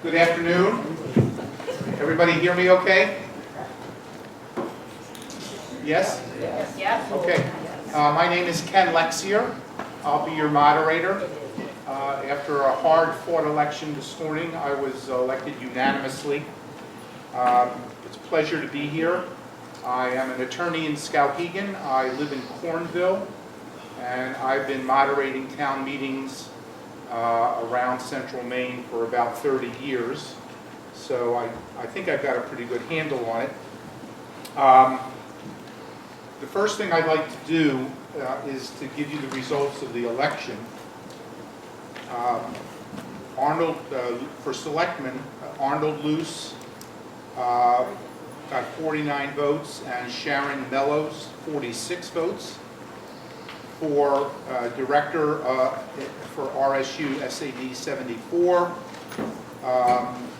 Good afternoon. Everybody hear me okay? Yes? Yes. Okay. My name is Ken Lexier. I'll be your moderator. After a hard-fought election this morning, I was elected unanimously. It's a pleasure to be here. I am an attorney in Skowhegan. I live in Cornville, and I've been moderating town meetings around central Maine for about 30 years. So I think I've got a pretty good handle on it. The first thing I'd like to do is to give you the results of the election. For selectmen, Arnold Luce got 49 votes and Sharon Mellows 46 votes. For director for RSU SAD 74,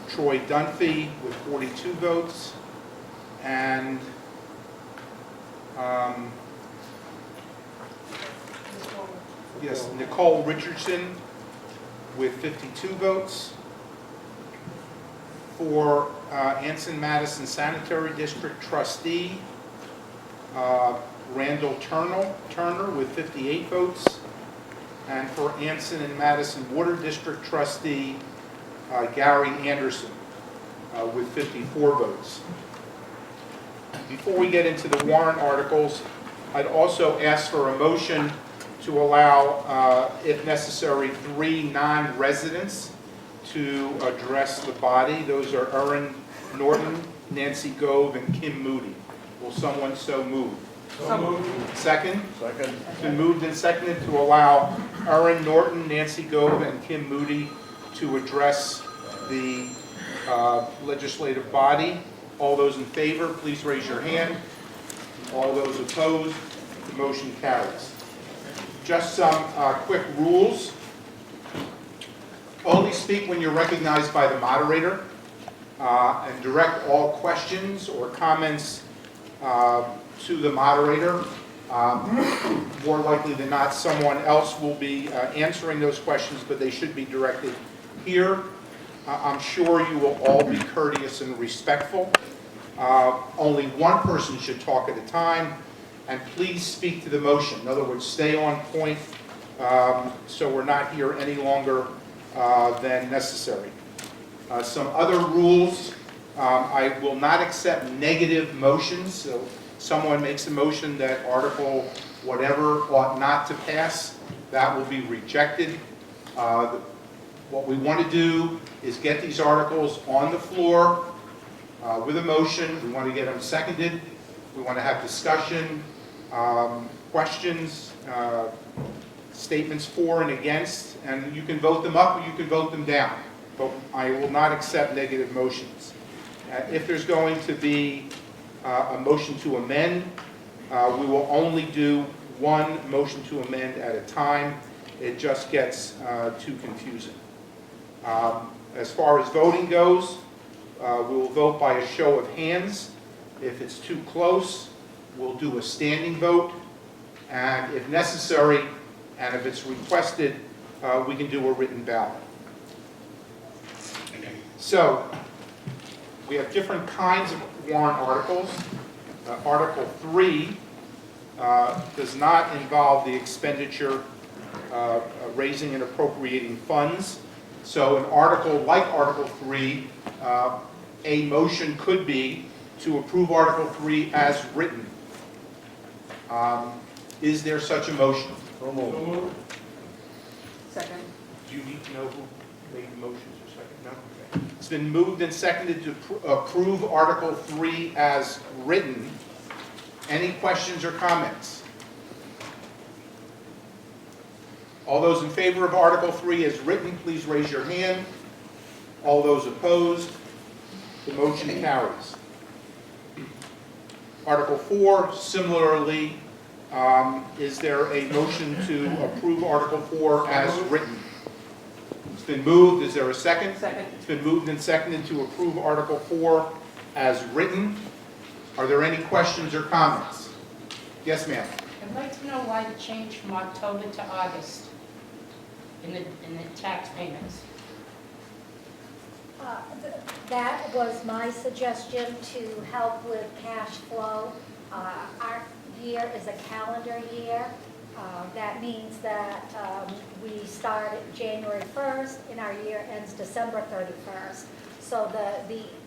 Troy Dunphy with 42 votes, and yes, Nicole Richardson with 52 votes. For Anson Madison Sanitary District trustee, Randall Turner with 58 votes, and for Anson and Madison Water District trustee, Gary Anderson with 54 votes. Before we get into the warrant articles, I'd also ask for a motion to allow, if necessary, 3 non-residents to address the body. Those are Erin Norton, Nancy Gove, and Kim Moody. Will someone so move? So moved. Second? Second. It's been moved and seconded to allow Erin Norton, Nancy Gove, and Kim Moody to address the legislative body. All those in favor, please raise your hand. All those opposed, the motion carries. Just some quick rules. Only speak when you're recognized by the moderator, and direct all questions or comments to the moderator. More likely than not, someone else will be answering those questions, but they should be directed here. I'm sure you will all be courteous and respectful. Only one person should talk at a time, and please speak to the motion. In other words, stay on point, so we're not here any longer than necessary. Some other rules: I will not accept negative motions. So someone makes a motion that article whatever ought not to pass, that will be rejected. What we want to do is get these articles on the floor with a motion. We want to get them seconded. We want to have discussion, questions, statements for and against, and you can vote them up or you can vote them down. But I will not accept negative motions. If there's going to be a motion to amend, we will only do one motion to amend at a time. It just gets too confusing. As far as voting goes, we will vote by a show of hands. If it's too close, we'll do a standing vote. And if necessary, and if it's requested, we can do a written ballot. So, we have different kinds of warrant articles. Article 3 does not involve the expenditure, raising and appropriating funds. So an article like Article 3, a motion could be to approve Article 3 as written. Is there such a motion? So moved. Second. Do you need to know who made the motions or second? No? Okay. It's been moved and seconded to approve Article 3 as written. Any questions or comments? All those in favor of Article 3 as written, please raise your hand. All those opposed, the motion carries. Article 4, similarly, is there a motion to approve Article 4 as written? It's been moved. Is there a second? Second. It's been moved and seconded to approve Article 4 as written. Are there any questions or comments? Yes, ma'am. I'd like to know why the change from October to August in the tax payments. That was my suggestion to help with cash flow. Our year is a calendar year. That means that we start January 1st and our year ends December 31st. So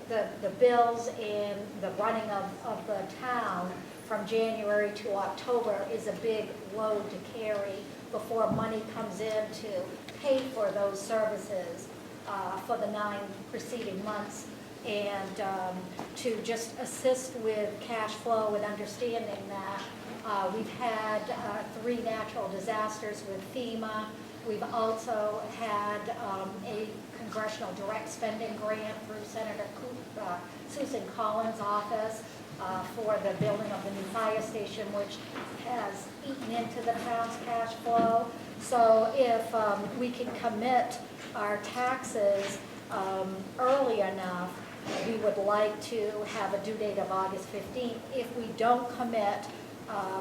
the bills and the running of the town from January to October is a big load to carry before money comes in to pay for those services for the 9 preceding months, and to just assist with cash flow and understanding that we've had 3 natural disasters with FEMA. We've also had a congressional direct spending grant through Senator Susan Collins' office for the building of the new fire station, which has eaten into the town's cash flow. So if we can commit our taxes early enough, we would like to have a due date of August 15th. If we don't commit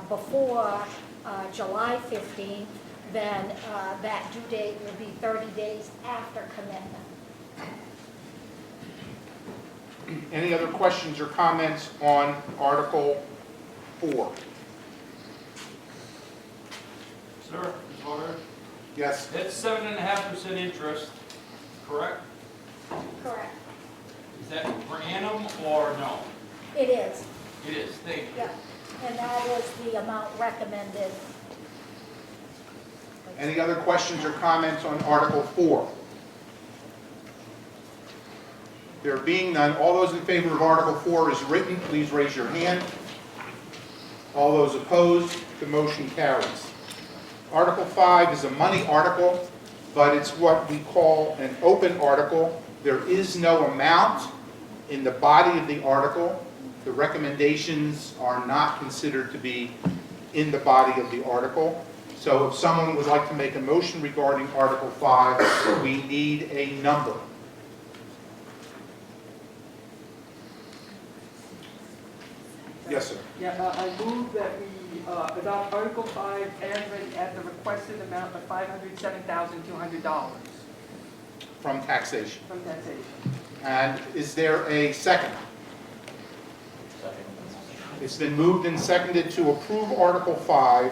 before July 15th, then that due date will be 30 days after commitment. Any other questions or comments on Article 4? Sir, Ms. Carter, Yes? that's 7.5% interest, correct? Correct. Is that per annum or no? It is, It is, thank you. yep. And that is the amount recommended. Any other questions or comments on Article 4? There being none, all those in favor of Article 4 as written, please raise your hand. All those opposed, the motion carries. Article 5 is a money article, but it's what we call an open article. There is no amount in the body of the article. The recommendations are not considered to be in the body of the article. So if someone would like to make a motion regarding Article 5, we need a number. Yes, sir. Yeah, I move that we adopt Article 5 as written at the requested amount of $507,200 From taxation. from taxation. And is there a second? It's been moved and seconded to approve Article 5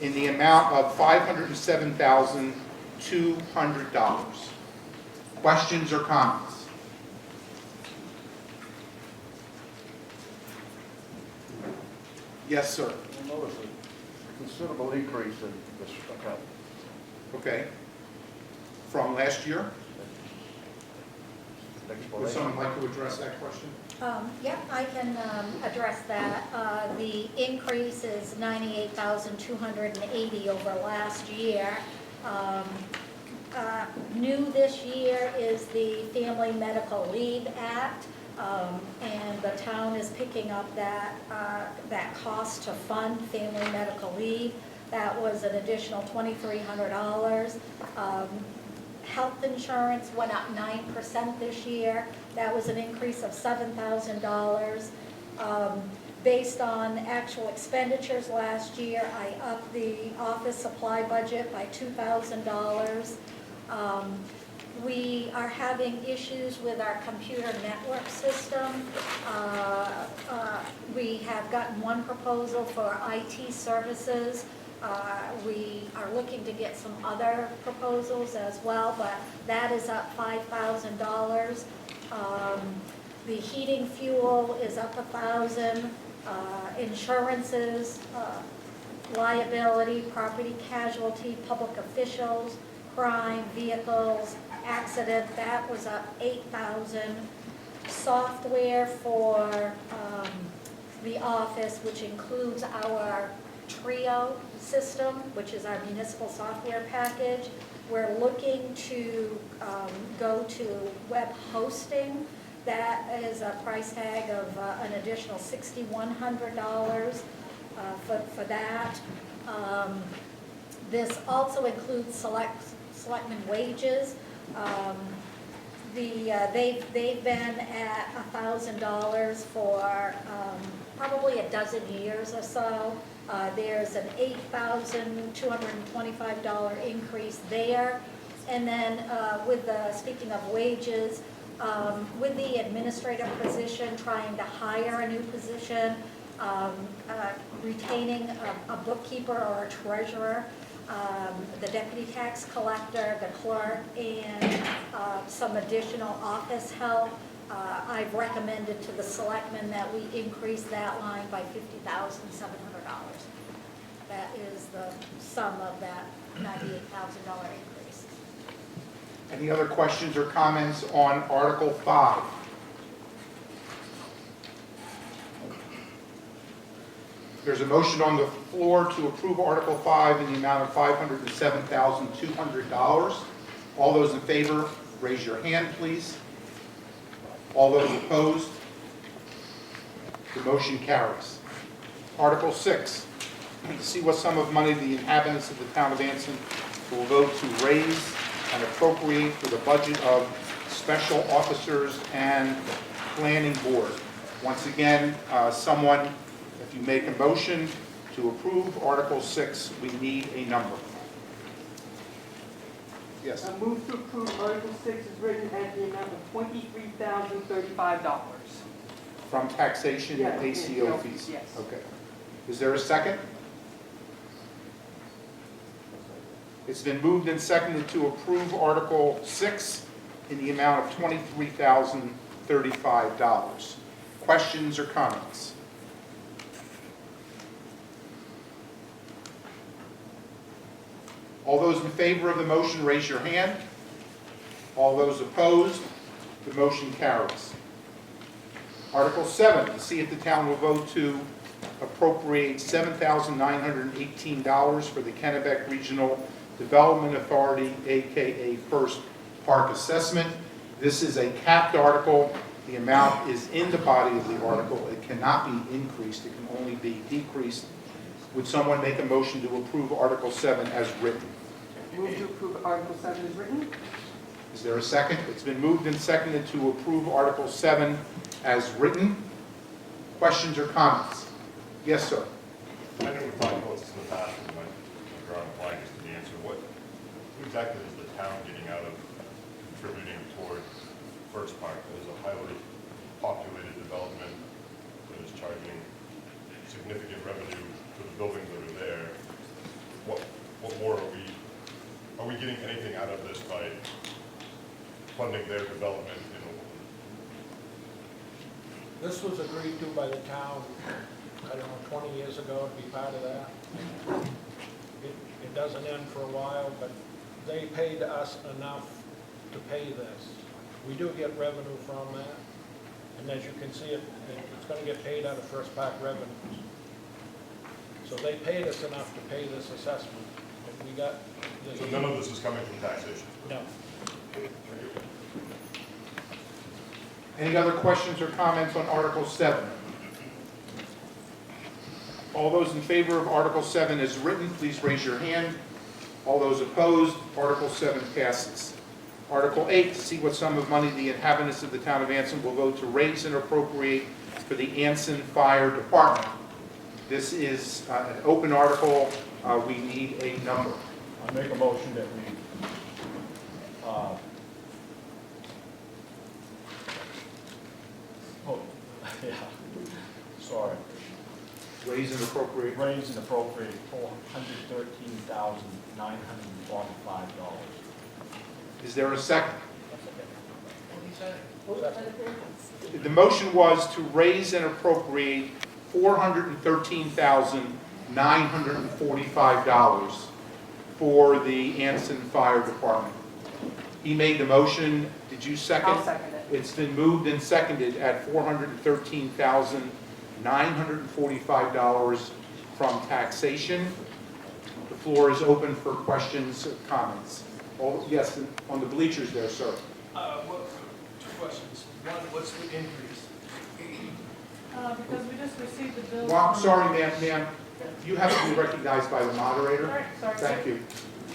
in the amount of $507,200. Questions or comments? Yes, sir. You'll notice a considerable increase in this account. Okay. From last year? Would someone like to address that question? Yeah, I can address that. The increase is $98,280 over last year. New this year is the Family Medical Leave Act, and the town is picking up that cost to fund family medical leave. That was an additional $2,300. Health insurance went up 9% this year. That was an increase of $7,000. Based on actual expenditures last year, I upped the office supply budget by $2,000. We are having issues with our computer network system. We have gotten one proposal for IT services. We are looking to get some other proposals as well, but that is up $5,000. The heating fuel is up $1,000. Insurances, liability, property casualty, public officials, crime, vehicles, accident, that was up $8,000. Software for the office, which includes our Trio system, which is our municipal software package. We're looking to go to web hosting. That is a price tag of an additional $6,100 for that. This also includes selectmen wages. They've been at $1,000 for probably a dozen years or so. There's an $8,225 increase there. And then speaking of wages, with the administrative position, trying to hire a new position, retaining a bookkeeper or a treasurer, the deputy tax collector, the clerk, and some additional office help. I've recommended to the selectmen that we increase that line by $50,700. That is the sum of that $98,000 increase. Any other questions or comments on Article 5? There's a motion on the floor to approve Article 5 in the amount of $507,200. All those in favor, raise your hand, please. All those opposed? The motion carries. Article 6, to see what sum of money the inhabitants of the town of Anson will vote to raise and appropriate for the budget of special officers and planning board. Once again, someone, if you make a motion to approve Article 6, we need a number. Yes. I move to approve Article 6 is written at the amount of $23,035. From taxation and Yes, ACO yes, fees? yes. Okay. Is there a second? It's been moved and seconded to approve Article 6 in the amount of $23,035. Questions or comments? All those in favor of the motion, raise your hand. All those opposed, the motion carries. Article 7, to see if the town will vote to appropriate $7,918 for the Kennebec Regional Development Authority, aka First Park Assessment. This is a capped article. The amount is in the body of the article. It cannot be increased. It can only be decreased. Would someone make a motion to approve Article 7 as written? Move to approve Article 7 is written. Is there a second? It's been moved and seconded to approve Article 7 as written. Questions or comments? Yes, sir. I know we've talked about this in the past, and my drawing flag is the answer. What exactly is the town getting out of contributing toward First Park? That is a highly populated development that is charging significant revenue for the buildings that are there. What more are we getting anything out of this by funding their development in Oakland? This was agreed to by the town, I don't know, 20 years ago to be part of that. It doesn't end for a while, but they paid us enough to pay this. We do get revenue from that, and as you can see, it's going to get paid out of First Park revenues. So they paid us enough to pay this assessment. And we got this. So none of this is coming from taxation? No. Any other questions or comments on Article 7? All those in favor of Article 7 as written, please raise your hand. All those opposed, Article 7 passes. Article 8, to see what sum of money the inhabitants of the town of Anson will vote to raise and appropriate for the Anson Fire Department. This is an open article. We need a number. I make a motion that we, yeah, sorry, Raise and appropriate. raise and appropriate $413,945. Is there a second? The motion was to raise and appropriate $413,945 for the Anson Fire Department. He made the motion. Did you second? I'll second it. It's been moved and seconded at $413,945 from taxation. The floor is open for questions or comments. Yes, on the bleachers there, sir. Two questions. One, what's the increase? Because we just received the bill. Well, I'm sorry, ma'am. You have to be recognized by the moderator. Sorry. Thank you.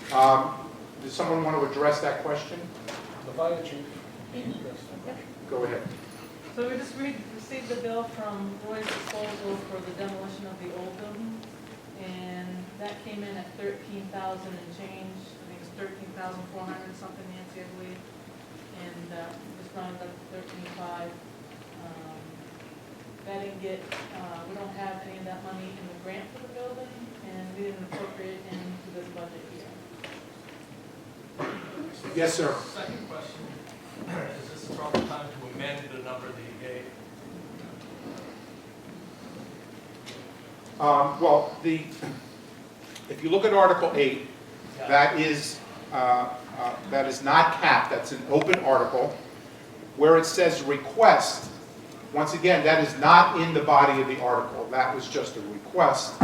Does someone want to address that question? The fire chief. Go ahead. So we just received the bill from Roy's Disposal for the demolition of the old building, and that came in at 13,000 and change. I think it's 13,400 something, Nancy, I believe. and just rounded up to 13.5. That didn't get, we don't have any of that money in the grant for the building, and we didn't appropriate it into this budget year. Yes, sir. Second question, is this the proper time to amend the number that you gave? Well, if you look at Article 8, that is not capped, that's an open article. Where it says request, once again, that is not in the body of the article. That was just a request,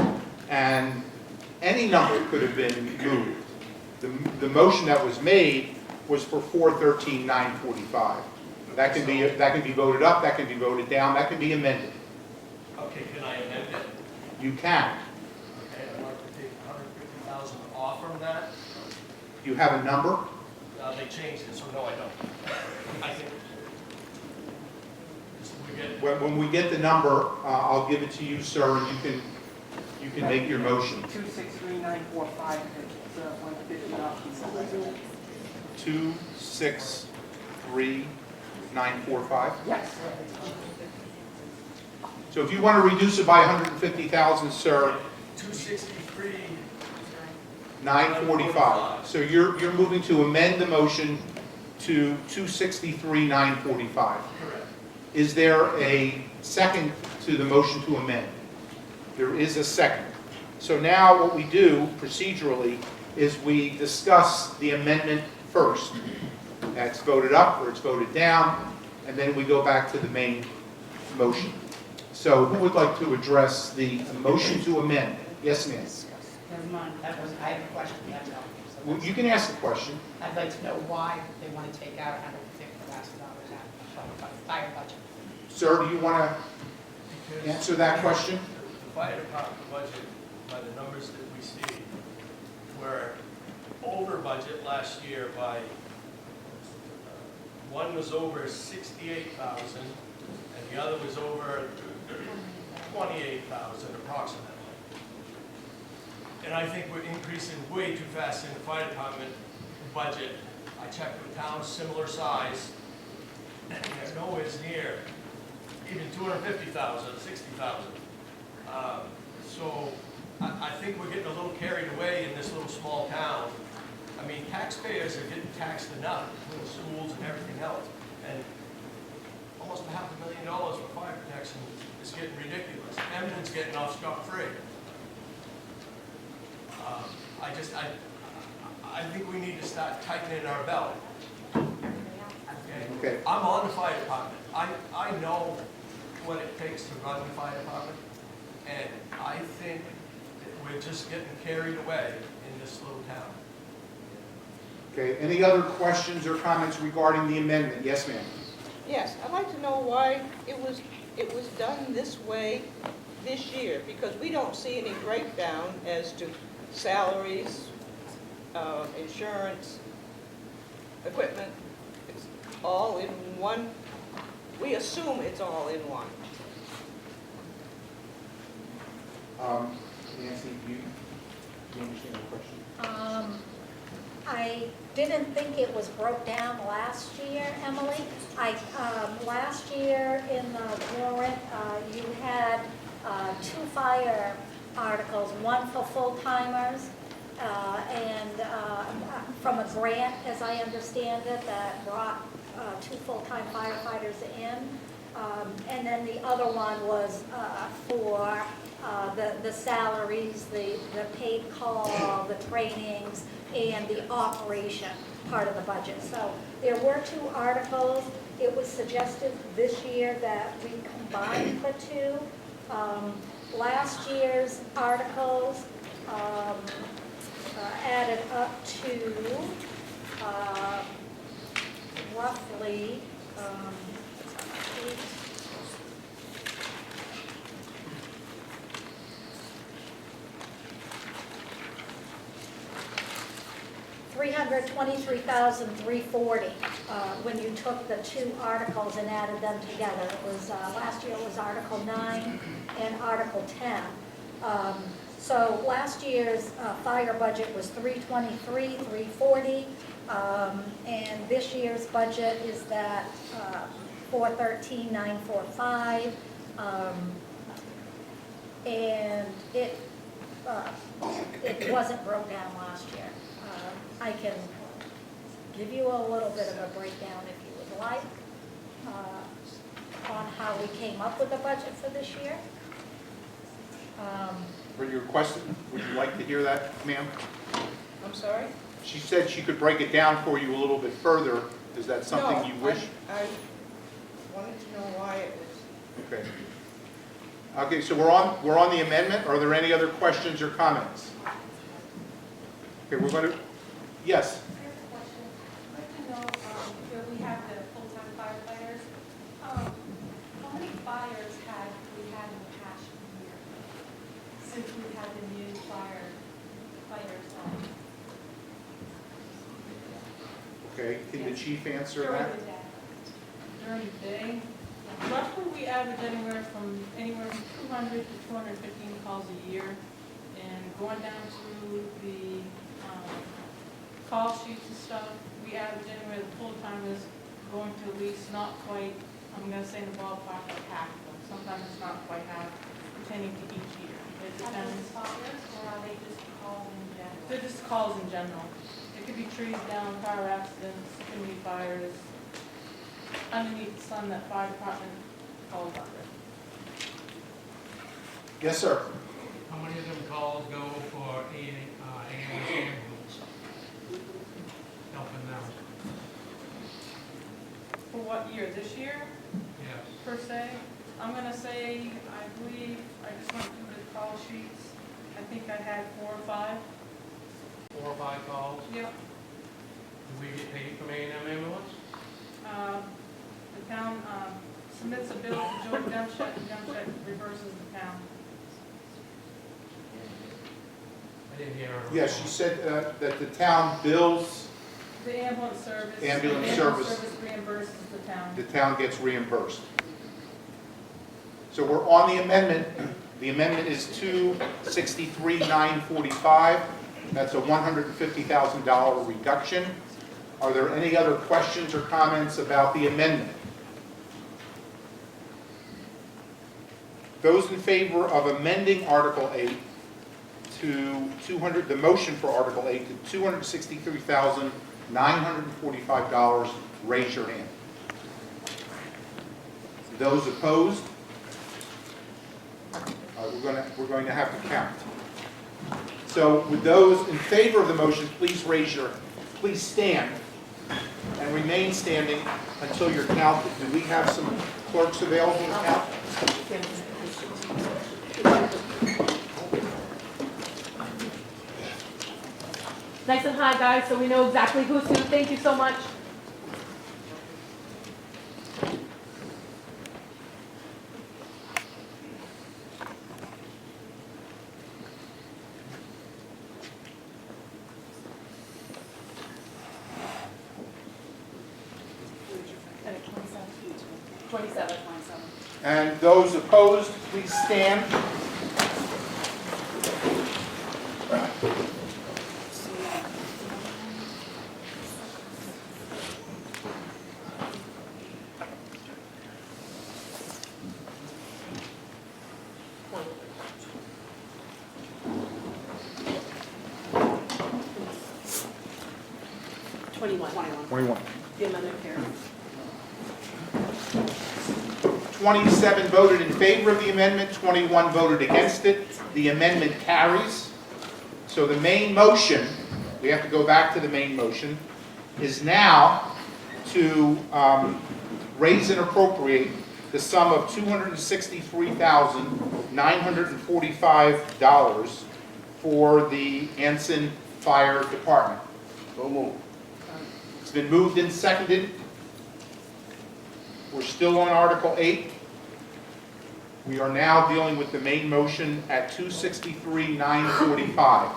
and any number could have been moved. The motion that was made was for 413,945. That can be voted up, that can be voted down, that can be amended. Okay, can I amend it? You can. Okay, I want to take 150,000 off from that. You have a number? They changed it, so no, I don't. I think. We get, When we get the number, I'll give it to you, sir, and you can make your motion. 263,945, it's 150 off. 263,945. Yes. So if you want to reduce it by 150,000, sir, 263. 945. So you're moving to amend the motion to 263,945. Correct. Is there a second to the motion to amend? There is a second. So now what we do procedurally is we discuss the amendment first. That's voted up or it's voted down, and then we go back to the main motion. So who would like to address the motion to amend? Yes, ma'am. Never mind, I have a question, that's all. So Well, you can ask the question. I'd like to know why they want to take out $150,000 out of the fire budget. Sir, do you want to Because answer that question? the fire department budget, by the numbers that we see, were over budget last year by, one was over 68,000, and the other was over 28,000 approximately. And I think we're increasing way too fast in the fire department budget. I checked with towns similar size, and they're nowhere near even 250,000, 60,000. So I think we're getting a little carried away in this little small town. I mean, taxpayers are getting taxed enough with the schools and everything else. And almost $500,000 for fire protection is getting ridiculous. Emden's getting off scot-free. I think we need to start tightening our belt. Okay. I'm on the fire department. I know what it takes to run the fire department, and I think that we're just getting carried away in this little town. Okay, any other questions or comments regarding the amendment? Yes, ma'am. Yes, I'd like to know why it was done this way this year, because we don't see any breakdown as to salaries, insurance, equipment. It's all in one. We assume it's all in one. Nancy, do you understand the question? I didn't think it was broke down last year, Emily. Last year in the warrant, you had 2 fire articles, one for full-timers and from a grant, as I understand it, that brought 2 full-time firefighters in. And then the other one was for the salaries, the paid call, the trainings, and the operation part of the budget. So there were 2 articles. It was suggested this year that we combine the 2. Last year's articles added up to roughly $323,340 when you took the 2 articles and added them together. It was last year was Article 9 and Article 10. So last year's fire budget was 323, 340, and this year's budget is that 413, 945, and it wasn't broke down last year. I can give you a little bit of a breakdown if you would like on how we came up with the budget for this year. For your question, would you like to hear that, ma'am? I'm sorry? She said she could break it down for you a little bit further. Is that something No, you wish? I wanted to know why it was. Okay. Okay, so we're on the amendment. Are there any other questions or comments? Okay, we're going to, yes. I have a question. I'd like to know, where we have the full-time firefighters, how many fires had we had in the past year since we had the new fighters on? Okay, can the chief answer During that? the day. During the day, roughly we average anywhere from 200 to 215 calls a year. And going down through the call sheets and stuff, we average anywhere, the full-timers going to at least not quite, I'm gonna say in the ballpark of half of them. Sometimes it's not quite half, pertaining to each year. It Are those depends. fires, or are they just calls in general? They're just calls in general. It could be trees down, car accidents, it can be fires, underneath the sun that fire department calls under. Yes, sir. How many of them calls go for ambulance? Helping them, For what year? This year, yes. per se? I'm gonna say, I believe, I just went through the call sheets. I think I had 4 or 5. 4 or 5 calls? Yep. Do we get paid from A&M ambulance? The town submits a bill to Joe Demchek, and Demchek reverses the town. I didn't hear her. Yes, she said that the town bills, The ambulance service. Ambulance the service. reimburses the town. the town gets reimbursed. So we're on the amendment. The amendment is 263,945. That's a $150,000 reduction. Are there any other questions or comments about the amendment? Those in favor of amending Article 8 to 200, the motion for Article 8 to $263,945, raise your hand. Those opposed? We're going to have to count. So with those in favor of the motion, please stand and remain standing until you're counted. Do we have some clerks available to count? Nice and high, guys, so we know exactly who's who. Thank you so much. And those opposed, please stand. Twenty-one. The amendment carries. 27 voted in favor of the amendment, 21 voted against it. The amendment carries. So the main motion, we have to go back to the main motion, is now to raise and appropriate the sum of $263,945 for the Anson Fire Department. So moved. It's been moved and seconded. We're still on Article 8. We are now dealing with the main motion at 263,945.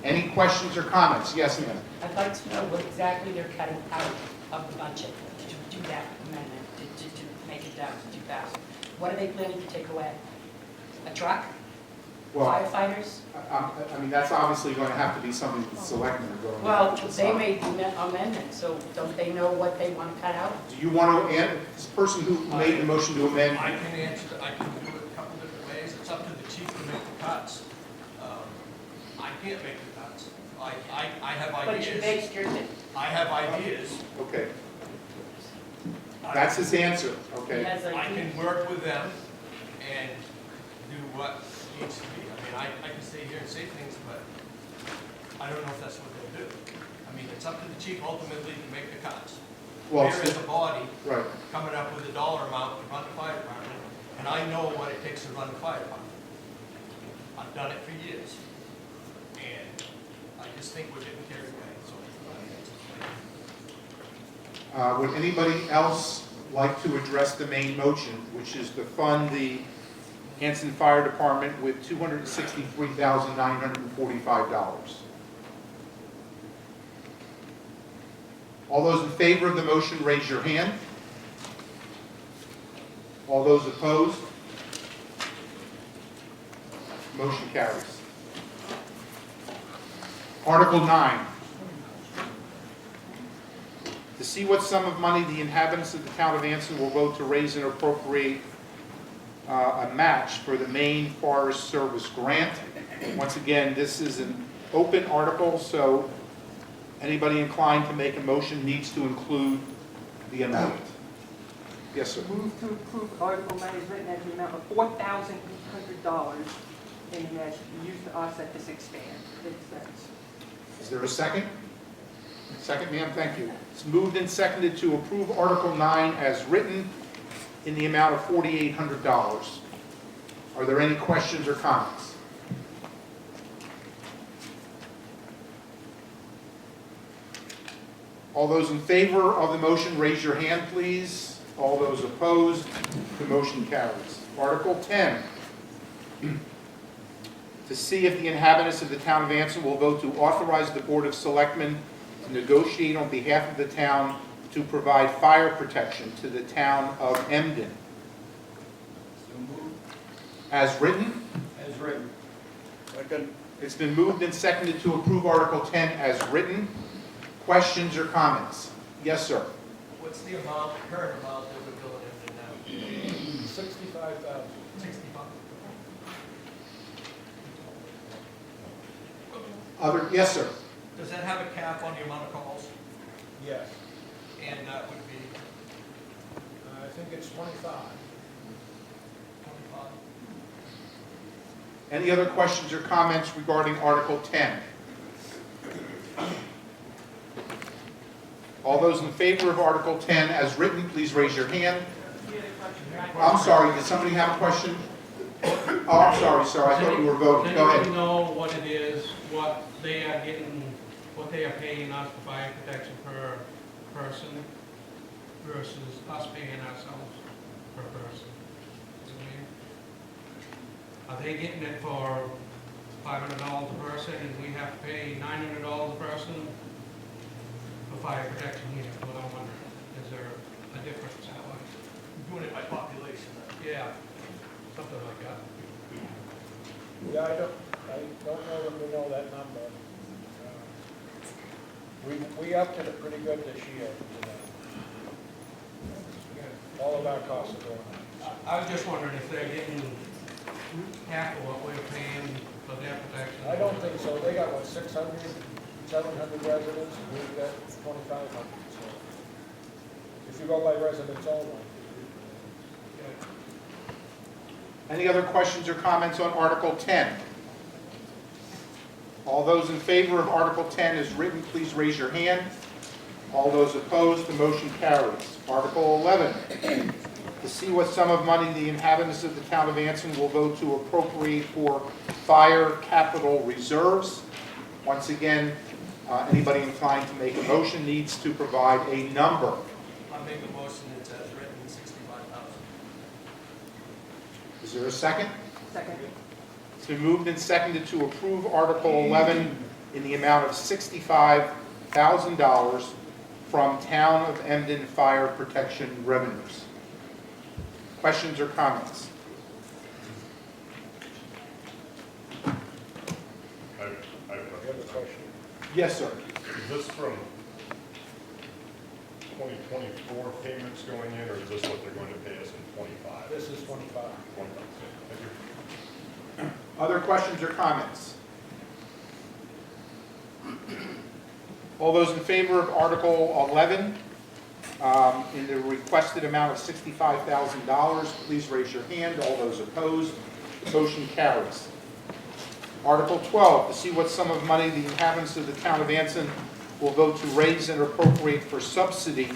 Any questions or comments? Yes, ma'am. I'd like to know what exactly they're cutting out of the budget to do that amendment, to make it down to 2,000. What are they planning to take away? A truck? Well, firefighters? I mean, that's obviously going to have to be something the selectmen are going to Well, have to they decide. made the amendment, so don't they know what they want to cut out? Do you want to, this person who made the motion to amend, I can answer, I can do it a couple different ways. It's up to the chief to make the cuts. I can't make the cuts. I have But you ideas. based your, I have ideas. okay, that's his answer, he okay? has I ideas. can work with them and do what needs to be. I mean, I can stay here and say things, but I don't know if that's what they'll do. I mean, it's up to the chief ultimately to make the cuts. Well, We're as a body right, coming up with a dollar amount to run the fire department, and I know what it takes to run the fire department. I've done it for years, and I just think we're getting carried away, so. would anybody else like to address the main motion, which is to fund the Anson Fire Department with $263,945? All those in favor of the motion, raise your hand. All those opposed? Motion carries. Article 9. To see what sum of money the inhabitants of the town of Anson will vote to raise and appropriate a match for the Maine Forest Service grant. Once again, this is an open article, so anybody inclined to make a motion needs to include the amount. Yes, sir. Move to approve Article 9 is written at the amount of $4,800 and that should be used to offset this expense. Is there a second? Second, ma'am, thank you. It's moved and seconded to approve Article 9 as written in the amount of $4,800. Are there any questions or comments? All those in favor of the motion, raise your hand, please. All those opposed, the motion carries. Article 10. To see if the inhabitants of the town of Anson will vote to authorize the Board of Selectmen to negotiate on behalf of the town to provide fire protection to the town of Emden. As written? As written. Second. It's been moved and seconded to approve Article 10 as written. Questions or comments? Yes, sir. What's the amount, the current amount that we're billing in now? 65,000. 65. Other, yes, sir. Does that have a cap on the amount of calls? Yes. And that would be I think it's 25. 25? Any other questions or comments regarding Article 10? All those in favor of Article 10 as written, please raise your hand. I'm sorry, did somebody have a question? Oh, I'm sorry, sir, I thought you were voting. Go Does ahead. anybody know what it is, what they are getting, what they are paying us for fire protection per person versus us paying ourselves per person? You know what I mean? Are they getting it for $500 a person and we have to pay $900 a person for fire protection here? That's what I'm wondering. Is there a difference that way? Doing it by population. Yeah, something like that. Yeah, I don't know that we know that number. We upped it pretty good this year, you know. All of our costs are going up. I was just wondering if they're getting half of what we're paying for their protection. I don't think so. They got, what, 600, 700 residents, and we've got 2,500, so. If you go by residents only. Any other questions or comments on Article 10? All those in favor of Article 10 as written, please raise your hand. All those opposed, the motion carries. Article 11, to see what sum of money the inhabitants of the town of Anson will vote to appropriate for fire capital reserves. Once again, anybody inclined to make a motion needs to provide a number. I make a motion that's as written, 65,000. Is there a second? Second. It's been moved and seconded to approve Article 11 in the amount of $65,000 from Town of Emden Fire Protection revenues. Questions or comments? question. Yes, sir. Is this from 2024 payments going in, or is this what they're going to pay us in 25? This is 25. 25. Thank you. Other questions or comments? All those in favor of Article 11, in the requested amount of $65,000, please raise your hand. All those opposed, the motion carries. Article 12, to see what sum of money the inhabitants of the town of Anson will vote to raise and appropriate for subsidy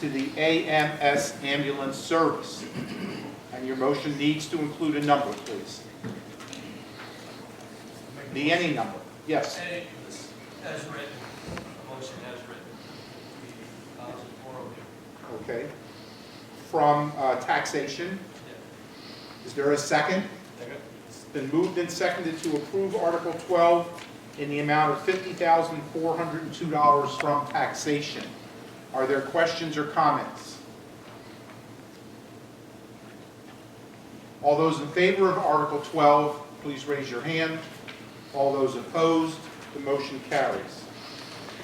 to the AMS ambulance service. And your motion needs to include a number, please. Be any number. Yes. Any, as written, a motion as written, 3,402. Okay. From taxation. Is there a second? It's been moved and seconded to approve Article 12 in the amount of $50,402 from taxation. Are there questions or comments? All those in favor of Article 12, please raise your hand. All those opposed, the motion carries.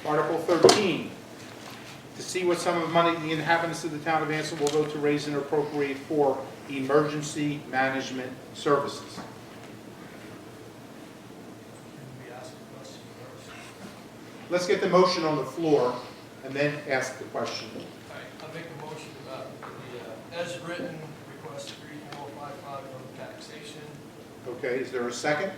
Article 13, to see what sum of money the inhabitants of the town of Anson will vote to raise and appropriate for emergency management services. Can we ask a question first? Let's get the motion on the floor and then ask the question. All right, I'll make a motion about the, as written, request 3,455 from taxation. Okay, is there a second?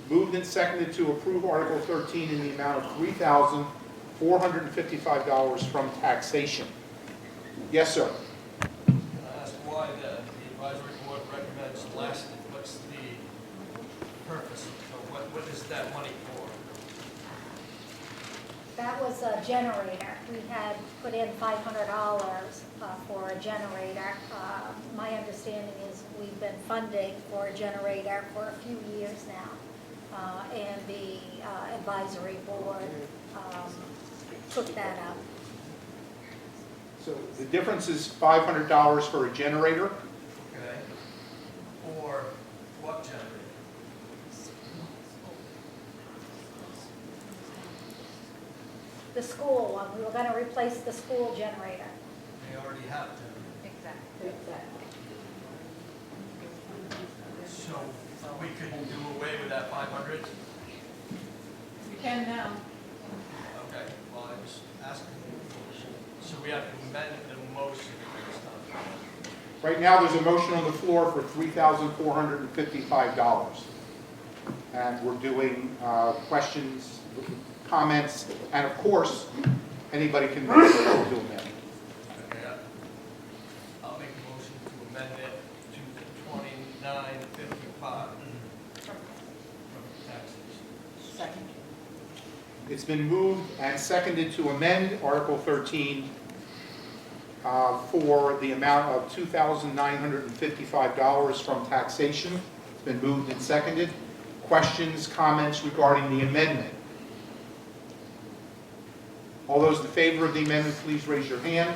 Moved and seconded to approve Article 13 in the amount of $3,455 from taxation. Yes, sir. Can I ask why the advisory board recommends less, and what's the purpose, or what is that money for? That was a generator. We had put in $500 for a generator. My understanding is we've been funding for a generator for a few years now. And the advisory board took that up. So the difference is $500 for a generator. Okay. Or what generator? The school one, we were going to replace the school generator. They already have to. Exactly. So we could do away with that 500? We can now. Okay, well, I was asking. So we have to amend the motion next time. Right now, there's a motion on the floor for $3,455. And we're doing questions, comments, and of course, anybody can make a motion to amend. Okay, I'll make a motion to amend it to the 2955 from taxation. Second. It's been moved and seconded to amend Article 13 for the amount of $2,955 from taxation. It's been moved and seconded. Questions, comments regarding the amendment? All those in favor of the amendment, please raise your hand.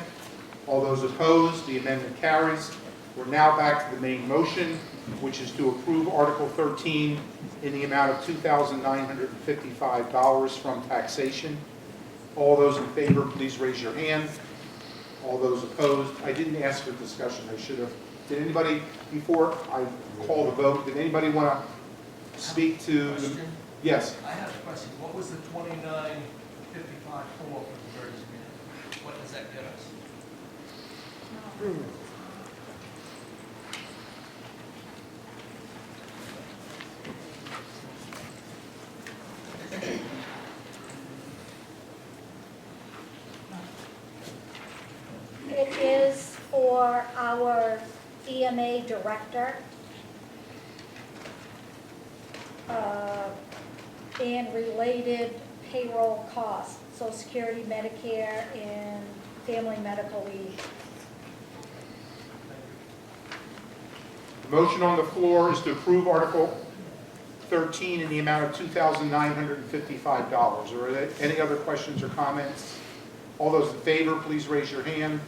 All those opposed, the amendment carries. We're now back to the main motion, which is to approve Article 13 in the amount of $2,955 from taxation. All those in favor, please raise your hand. All those opposed, I didn't ask for discussion, I should have. Did anybody, before I call the vote, did anybody want to speak to? Question? Yes. I have a question. What was the 2955 for the emergency management? What does that get us? It is for our EMA director and related payroll costs, Social Security, Medicare, and family medical leave. The motion on the floor is to approve Article 13 in the amount of $2,955. Are there any other questions or comments? All those in favor, please raise your hand.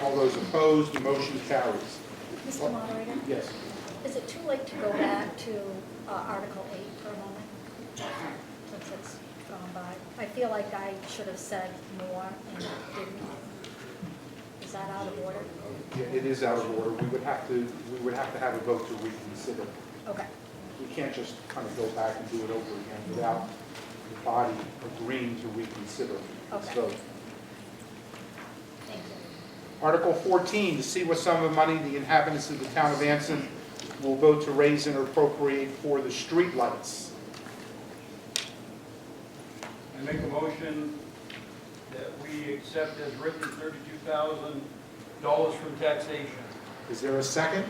All those opposed, the motion carries. Mr. Moderator? Yes. Is it too late to go back to Article 8 for a moment? since it's gone by. I feel like I should have said more and didn't. Is that out of order? Yeah, it is out of order. We would have to have a vote to reconsider. Okay. We can't just kind of go back and do it over again without the body agreeing to reconsider this Okay. vote. Thank you. Article 14, to see what sum of money the inhabitants of the town of Anson will vote to raise and appropriate for the streetlights. I make a motion that we accept as written $32,000 from taxation. Is there a second?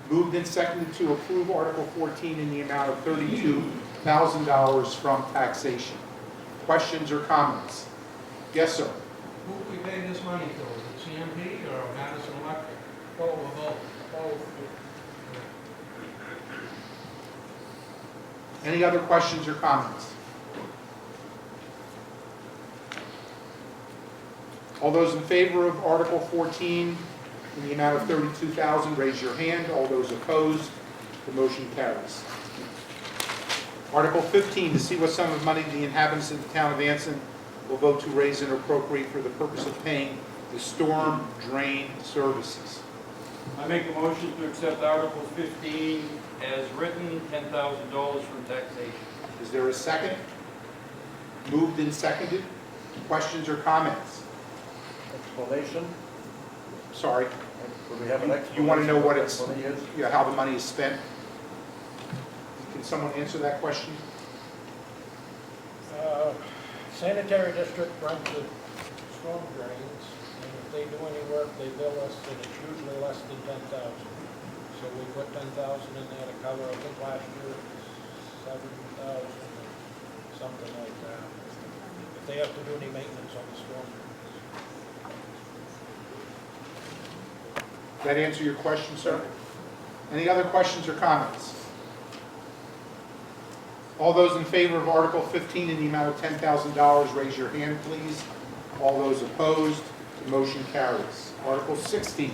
Moved and seconded to approve Article 14 in the amount of $32,000 from taxation. Questions or comments? Yes, sir. Who we pay this money to? Is it CMP or Madison Electric? Both. Or both? Both. Any other questions or comments? All those in favor of Article 14 in the amount of $32,000, raise your hand. All those opposed, the motion carries. Article 15, to see what sum of money the inhabitants of the town of Anson will vote to raise and appropriate for the purpose of paying the storm drain services. I make a motion to accept Article 15 as written, $10,000 from taxation. Is there a second? Moved and seconded. Questions or comments? Explanation? Sorry, Do we have an explanation? you want to know what it's, What it is? yeah, how the money is spent? Can someone answer that question? Sanitary district runs the storm drains, and if they do any work, they bill us, and it's usually less than 10,000. So we put 10,000 in there to cover, I think last year it was 7,000, something like that. If they have to do any maintenance on the storm drains. That answer your question, sir? Any other questions or comments? All those in favor of Article 15 in the amount of $10,000, raise your hand, please. All those opposed, the motion carries. Article 16,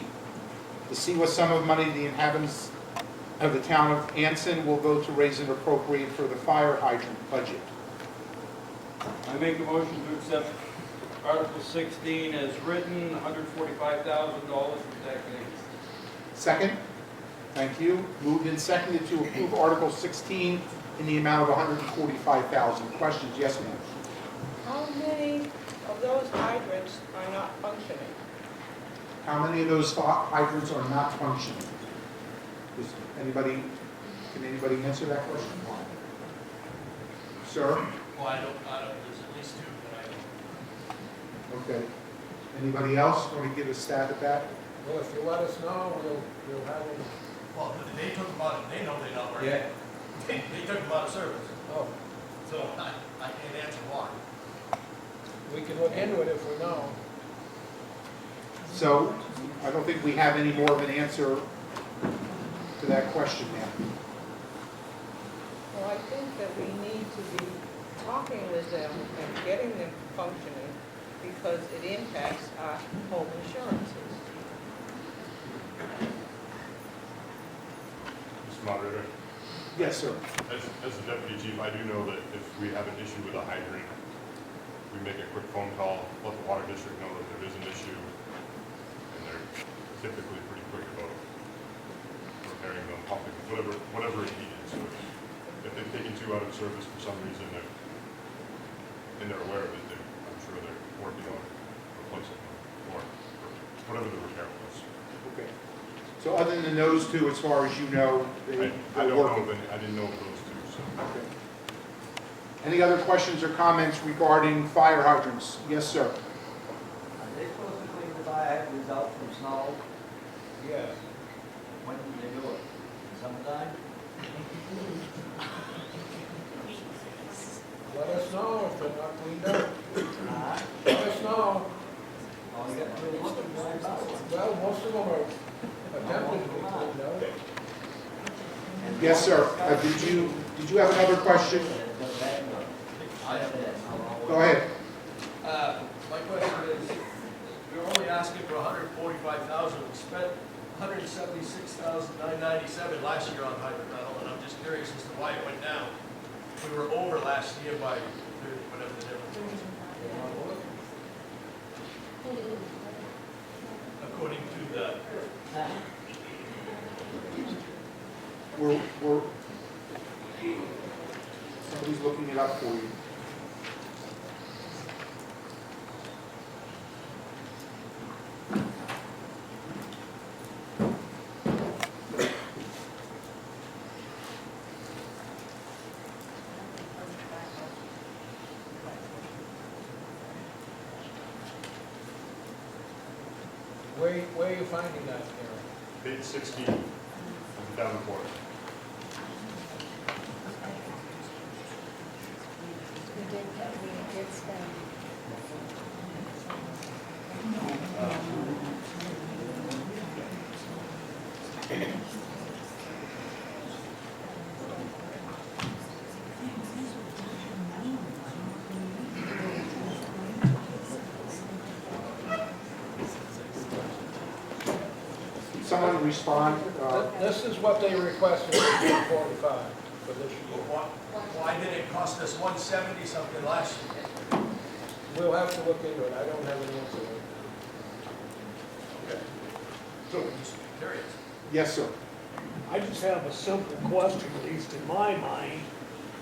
to see what sum of money the inhabitants of the town of Anson will vote to raise and appropriate for the fire hydrant budget. I make a motion to accept Article 16 as written, $145,000 from taxation. Second? Thank you. Moved and seconded to approve Article 16 in the amount of $145,000. Questions? Yes, ma'am. How many of those hydrants are not functioning? How many of those hydrants are not functioning? Can anybody answer that question? Sir? Well, I don't, there's at least two that I know. Okay. Anybody else want to give a stab at that? Well, if you let us know, we'll have them. Well, they took them out, they know they don't work. Yeah. They took them out of service, Oh, so I can't answer why. we can look into it if we know. So I don't think we have any more of an answer to that question now. Well, I think that we need to be talking with them and getting them functioning because it impacts our home insurances. Mr. Moderator, Yes, sir. as the deputy chief, I do know that if we have an issue with a hydrant, we make a quick phone call, let the water district know that there is an issue, and they're typically pretty quick about repairing them, pumping, whatever is needed. So if they've taken two out of service for some reason, and they're aware of it, I'm sure they're working on replacing them, or whatever the repair was. Okay. So other than those two, as far as you know, I they're don't working? know, I didn't know of those two, so. Okay. Any other questions or comments regarding fire hydrants? Yes, sir. Are they supposed to clean the fire hydrants out from snow? Yes. When do they do it? Summertime? Let us know if they're not cleaned up. Uh, Let us know. all you got to do is look and drive out. Well, most of them are attempting to be cleaned out. Yes, sir. Did you have another question? Go ahead. My question is, we're only asking for $145,000, we spent $176,997 last year on hydrant metal, and I'm just curious as to why it went down. We were over last year by 30, whatever the difference was. According to the, We're, somebody's looking it up for you. Where are you finding that, Karen? Page 16, of the town report. We did spend. Someone respond, This is what they requested in 145 for this year. why did it cost us 170 something last year? We'll have to look into it, I don't have an answer right Okay. So, just curious. yes, sir. I just have a simple question, at least in my mind.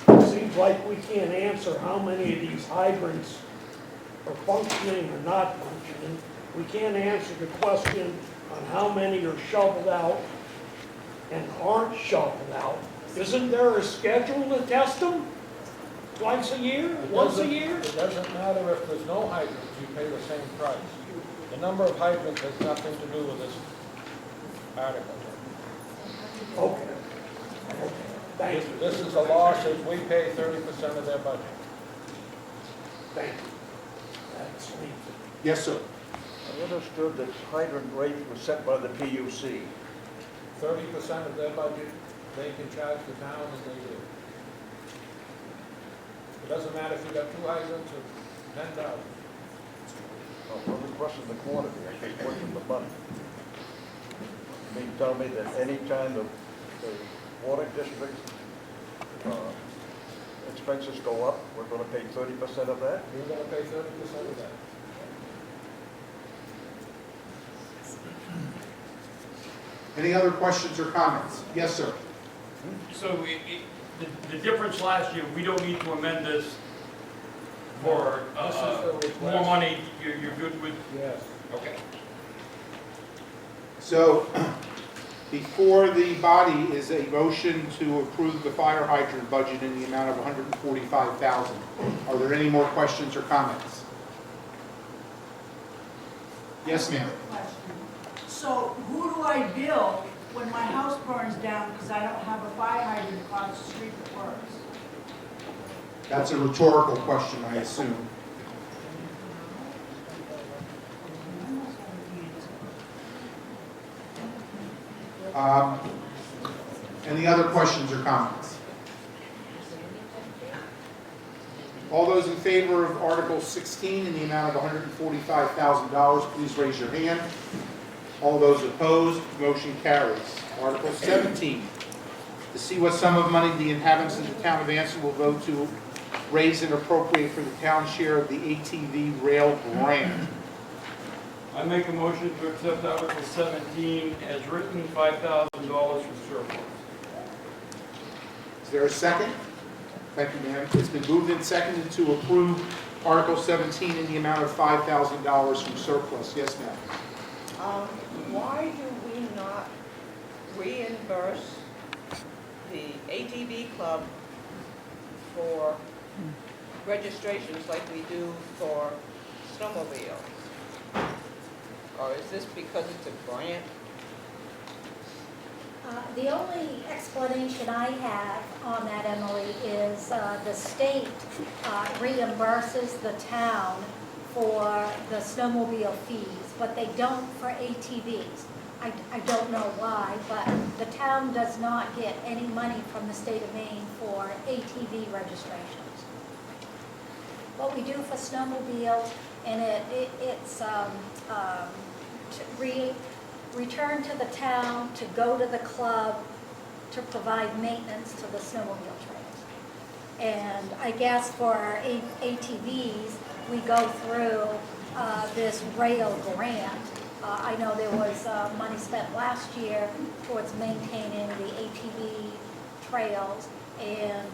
It seems like we can't answer how many of these hydrants are functioning or not functioning. We can't answer the question on how many are shoveled out and aren't shoveled out. Isn't there a schedule to test them? Twice a year, now. once a year? It doesn't matter if there's no hydrants, you pay the same price. The number of hydrants has nothing to do with this article. Okay. Thank you. This is a law, says we pay 30% of their budget. Thank you. That's neat. Yes, sir. I understood that hydrant rate was set by the PUC. 30% of their budget, they can charge the town, and they do. It doesn't matter if you got 2 hydrants or 10,000. I wasn't questioning the quantity, I just questioned the money. You mean tell me that any time the water district expenses go up, we're gonna pay 30% of that? You're gonna pay 30% of that. Any other questions or comments? Yes, sir. So the difference last year, we don't need to amend this for This is the request. more money, you're good with? Yes. Okay. So, before the body is a motion to approve the fire hydrant budget in the amount of $145,000. Are there any more questions or comments? Yes, ma'am. So who do I bill when my house burns down because I don't have a fire hydrant across the street that works? That's a rhetorical question, I assume. Any other questions or comments? All those in favor of Article 16 in the amount of $145,000, please raise your hand. All those opposed, motion carries. Article 17, to see what sum of money the inhabitants of the town of Anson will vote to raise and appropriate for the town share of the ATV rail grant. I make a motion to accept Article 17 as written, $5,000 for surplus. Is there a second? Thank you, ma'am. It's been moved and seconded to approve Article 17 in the amount of $5,000 from surplus. Yes, ma'am. Why do we not reimburse the ATV club for registrations like we do for snowmobiles? Or is this because it's a grant? The only explanation I have on that, Emily, is the state reimburses the town for the snowmobile fees, but they don't for ATVs. I don't know why, but the town does not get any money from the state of Maine for ATV registrations. What we do for snowmobile, and it's return to the town, to go to the club, to provide maintenance to the snowmobile trails. And I guess for our ATVs, we go through this rail grant. I know there was money spent last year towards maintaining the ATV trails, and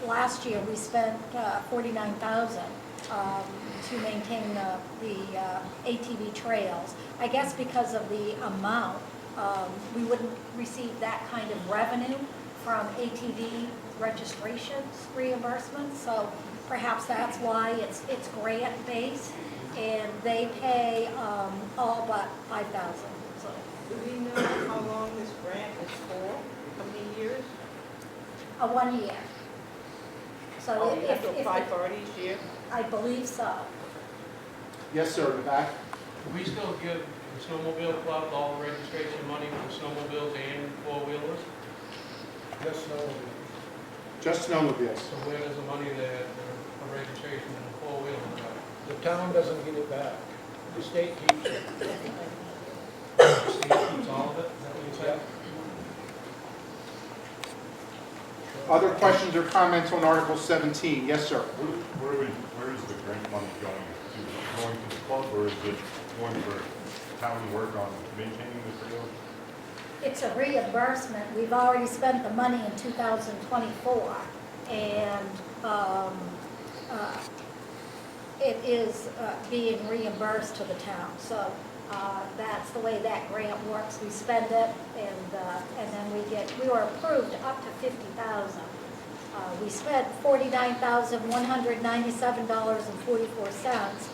last year we spent $49,000 to maintain the ATV trails. I guess because of the amount, we wouldn't receive that kind of revenue from ATV registrations reimbursements, so perhaps that's why it's grant-based, and they pay all but $5,000. So Do we know how long this grant is for? How many years? 1 year. So Oh, you have to if apply for it each year? I believe so. Yes, sir, in the back. We still give the snowmobile club all the registration money for the snowmobiles and four-wheelers. Just snowmobiles. Just snowmobiles. So where does the money there for registration and four-wheelers go? The town doesn't get it back. The state keeps it. The state keeps all of it, is that what you said? Other questions or comments on Article 17? Yes, sir. Where is the grant money going to? Going to the club, or is it going for town work on maintaining the trails? It's a reimbursement. We've already spent the money in 2024, and it is being reimbursed to the town. So that's the way that grant works. We spend it, and then we were approved up to $50,000. We spent $49,197.44,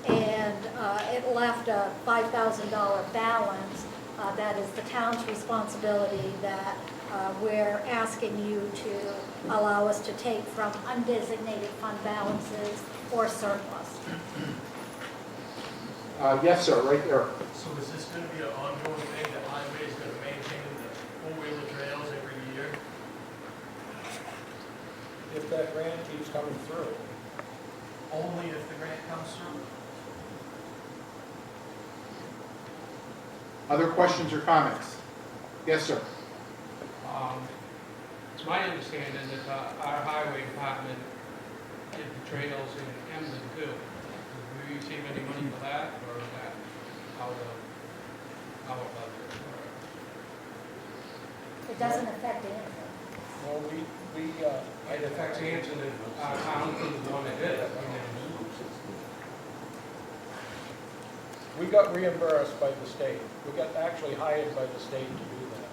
and it left a $5,000 balance. That is the town's responsibility, that we're asking you to allow us to take from undesignated fund balances or surplus. Yes, sir, right there. So is this going to be an ongoing thing, that highway is going to maintain the four-wheeler trails every year? If that grant keeps coming through. Only if the grant comes through? Other questions or comments? Yes, sir. It's my understanding that our highway department did the trails in Emden too. Do we receive any money for that, or is that how the budget? It doesn't affect anything. Well, It affects Anson if our town was the one that did it. we got reimbursed by the state. We got actually hired by the state to do that.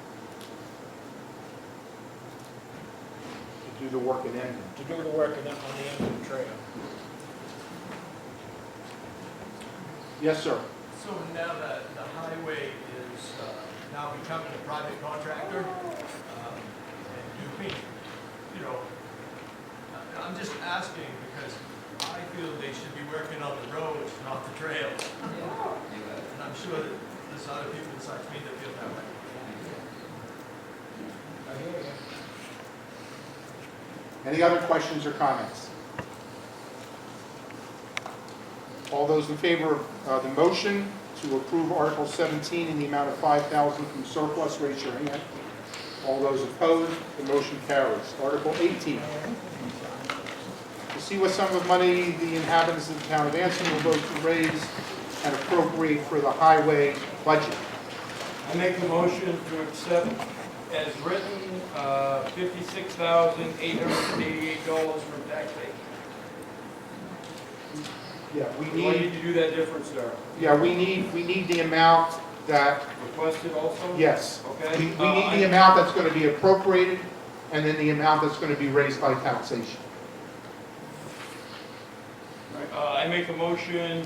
To do the work in Endon. To do the work on the Emden Trail. Yes, sir. So now that the highway is now becoming a private contractor, and do we, I'm just asking because I feel they should be working on the roads, not the trails. And I'm sure that there's other people besides me that feel that way. I hear you. Any other questions or comments? All those in favor of the motion to approve Article 17 in the amount of $5,000 from surplus, raise your hand. All those opposed, the motion carries. Article 18. To see what sum of money the inhabitants of the town of Anson will vote to raise and appropriate for the highway budget. I make a motion to accept as written, $56,888 from taxation. Yeah, we Do I need need, to do that difference there? yeah, we need the amount that, Requested also? yes. Okay. We need the amount that's going to be appropriated, and then the amount that's going to be raised by taxation. I make a motion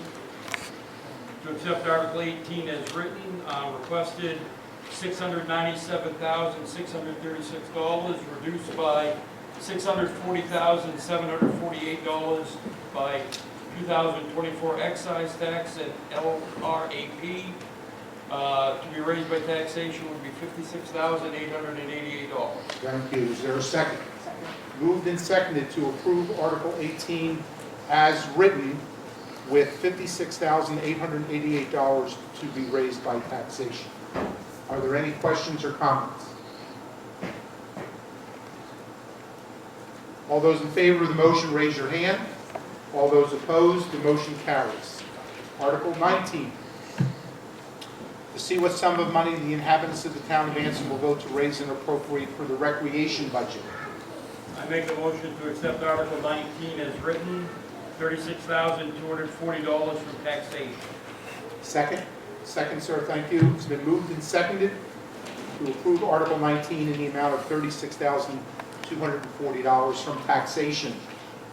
to accept Article 18 as written, requested $697,636, reduced by $640,748 by 2024 excise tax and LRAP. To be raised by taxation would be $56,888. Thank you. Is there a second? Second. Moved and seconded to approve Article 18 as written with $56,888 to be raised by taxation. Are there any questions or comments? All those in favor of the motion, raise your hand. All those opposed, the motion carries. Article 19. To see what sum of money the inhabitants of the town of Anson will vote to raise and appropriate for the recreation budget. I make the motion to accept Article 19 as written, $36,240 from taxation. Second? Second, sir, thank you. It's been moved and seconded to approve Article 19 in the amount of $36,240 from taxation.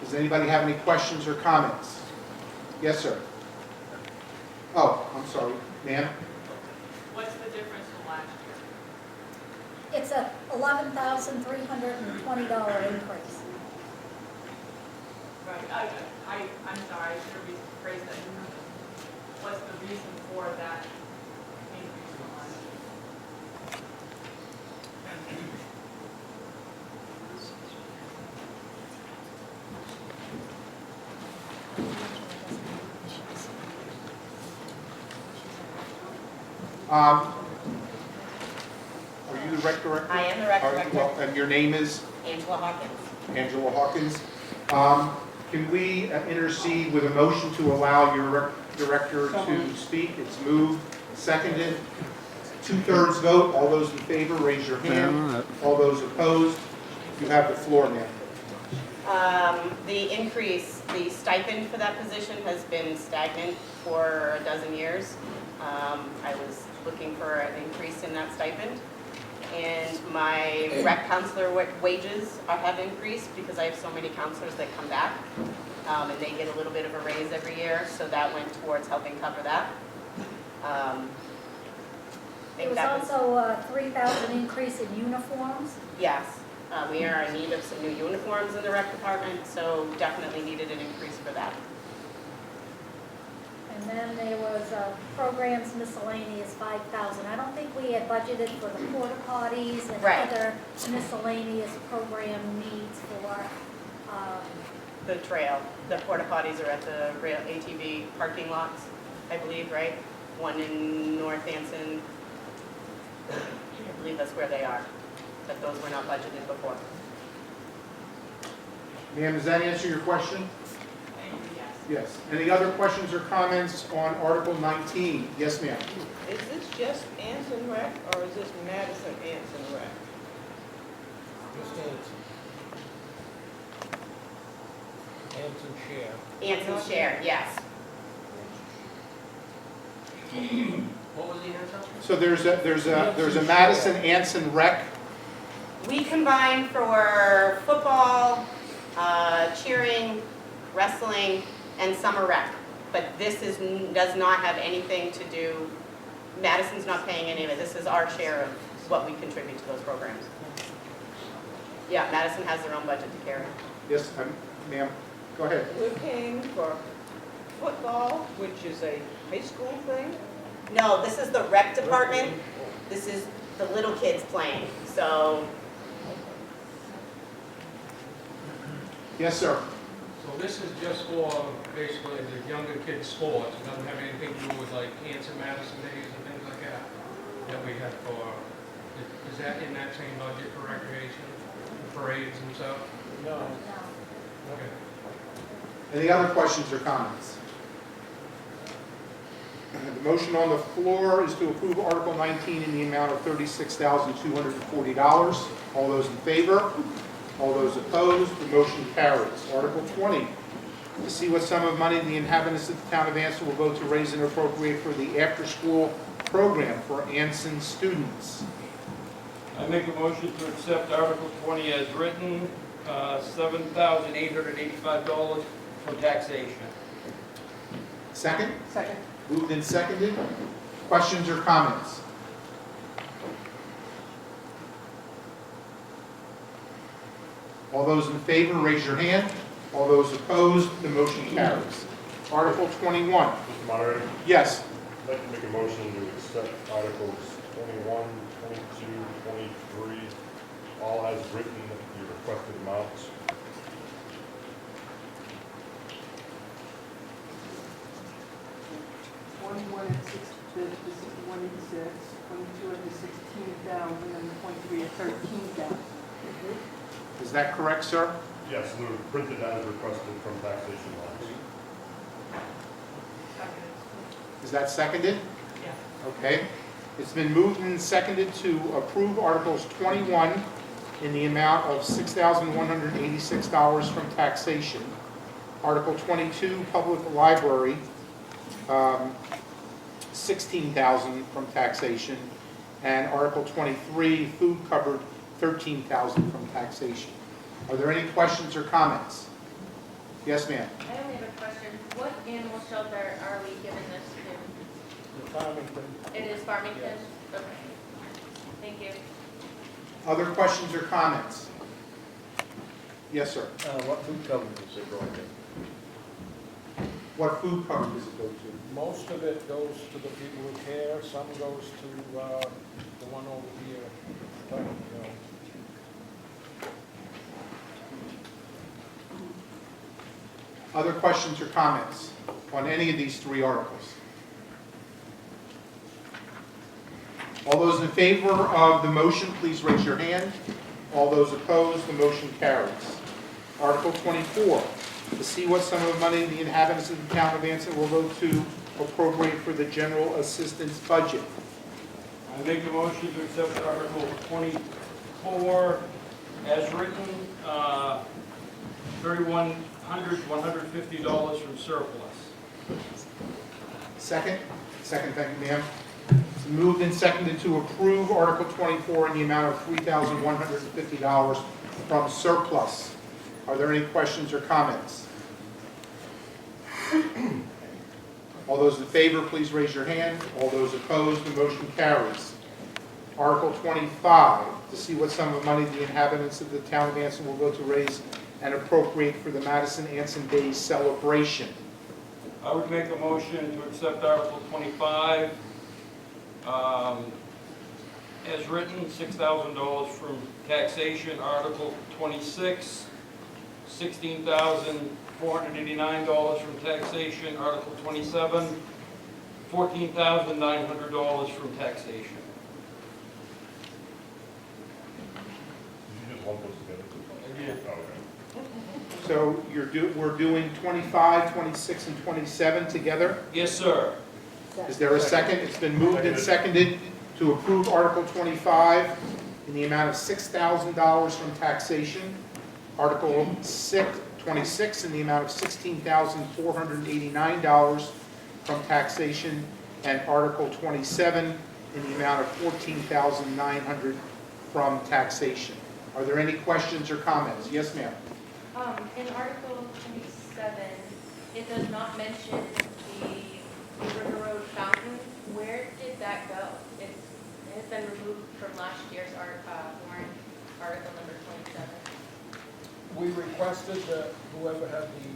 Does anybody have any questions or comments? Yes, sir. Oh, I'm sorry, ma'am. What's the difference from last year? It's a $11,320 increase. Right, I'm sorry, I should have rephrased that. What's the reason for that increase from last year? Are you the rec director? I am the rec director. And your name is? Angela Hawkins. Angela Hawkins. Can we intercede with a motion to allow your rec director to speak? It's moved, seconded, 2/3 vote. All those in favor, raise your hand. All those opposed, you have the floor, ma'am. The increase, the stipend for that position has been stagnant for a dozen years. I was looking for an increase in that stipend. And my rec counselor wages have increased because I have so many counselors that come back. And they get a little bit of a raise every year, so that went towards helping cover that. There was also a $3,000 increase in uniforms. Yes, we are in need of some new uniforms in the rec department, so definitely needed an increase for that. And then there was programs miscellaneous, $5,000. I don't think we had budgeted for the porta potties and Right. other miscellaneous program needs for, The trail, the porta potties are at the rail ATV parking lots, I believe, right? One in North Anson. I believe that's where they are, but those were not budgeted before. Ma'am, does that answer your question? Yes. Any other questions or comments on Article 19? Yes, ma'am. Is this just Anson Rec, or is this Madison Anson Rec? Just Anson. Anson share. Anson's share, yes. What was the answer? So there's a Madison Anson rec. We combine for football, cheering, wrestling, and summer rec. But this does not have anything to do, Madison's not paying any of it. This is our share of what we contribute to those programs. Yeah, Madison has their own budget to carry. Yes, ma'am. Go ahead. We're paying for football, which is a high school thing? No, this is the rec department. This is the little kids playing, so. Yes, sir. So this is just for basically the younger kids' sports. It doesn't have anything to do with like Anson Madison days and things like that that we have for, is that in that same budget for recreation, parades and stuff? No. Okay. Any other questions or comments? The motion on the floor is to approve Article 19 in the amount of $36,240. All those in favor? All those opposed? The motion carries. Article 20, to see what sum of money the inhabitants of the town of Anson will vote to raise and appropriate for the after-school program for Anson students. I make a motion to accept Article 20 as written, $7,885 from taxation. Second? Second. Moved and seconded. Questions or comments? All those in favor, raise your hand. All those opposed, the motion carries. Article 21. Mr. Moderator, Yes. I'd like to make a motion to accept Articles 21, 22, 23, all as written, the requested amounts. 21 at 6, the 6186, 22 at the 16,000, and 23 at 13,000. Is that correct, sir? Yes, they were printed as requested from taxation laws. Is that seconded? Yeah. Okay. It's been moved and seconded to approve Articles 21 in the amount of $6,186 from taxation. Article 22, Public Library, $16,000 from taxation. And Article 23, Food Cupboard, $13,000 from taxation. Are there any questions or comments? Yes, ma'am. I only have a question. What animal shelter are we giving this to? The Farmington. It is Farmington? Yes. Okay. Thank you. Other questions or comments? Yes, sir. What food cupboard is it going to? What food cupboard does it go to? Most of it goes to the people who care, some goes to the one over here. You know. Other questions or comments on any of these three articles? All those in favor of the motion, please raise your hand. All those opposed, the motion carries. Article 24, to see what sum of money the inhabitants of the town of Anson will vote to appropriate for the general assistance budget. I make a motion to accept Article 24 as written, $3,150 from surplus. Second? Second, thank you, ma'am. It's moved and seconded to approve Article 24 in the amount of $3,150 from surplus. Are there any questions or comments? All those in favor, please raise your hand. All those opposed, the motion carries. Article 25, to see what sum of money the inhabitants of the town of Anson will vote to raise and appropriate for the Madison Anson Days celebration. I would make a motion to accept Article 25 as written, $6,000 from taxation. Article 26, $16,489 from taxation. Article 27, $14,900 from taxation. Did you just lump those together? Yeah. Oh, okay. So we're doing 25, 26, and 27 together? Yes, sir. Is there a second? It's been moved and seconded to approve Article 25 in the amount of $6,000 from taxation. Article 26 in the amount of $16,489 from taxation. And Article 27 in the amount of $14,900 from taxation. Are there any questions or comments? Yes, ma'am. In Article 27, it does not mention the River Road fountain. Where did that go? It has been removed from last year's warrant, Article number 27. We requested that whoever had the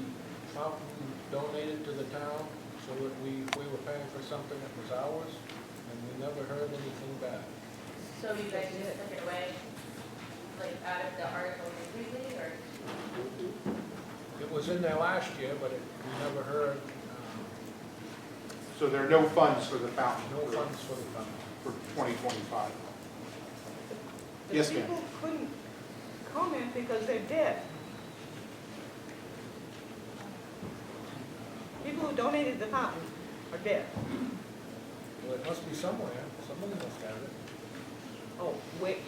fountain donated to the town, so that we were paying for something that was ours, and we never heard anything back. So you guys just took it away, like out of the article completely, or? It was in there last year, but we never heard, So there are no funds for the fountain? no funds for the fountain. For 2025? The Yes, ma'am. people couldn't comment because they're dead. People who donated the fountain are dead. Well, it must be somewhere, somebody must have it. Oh,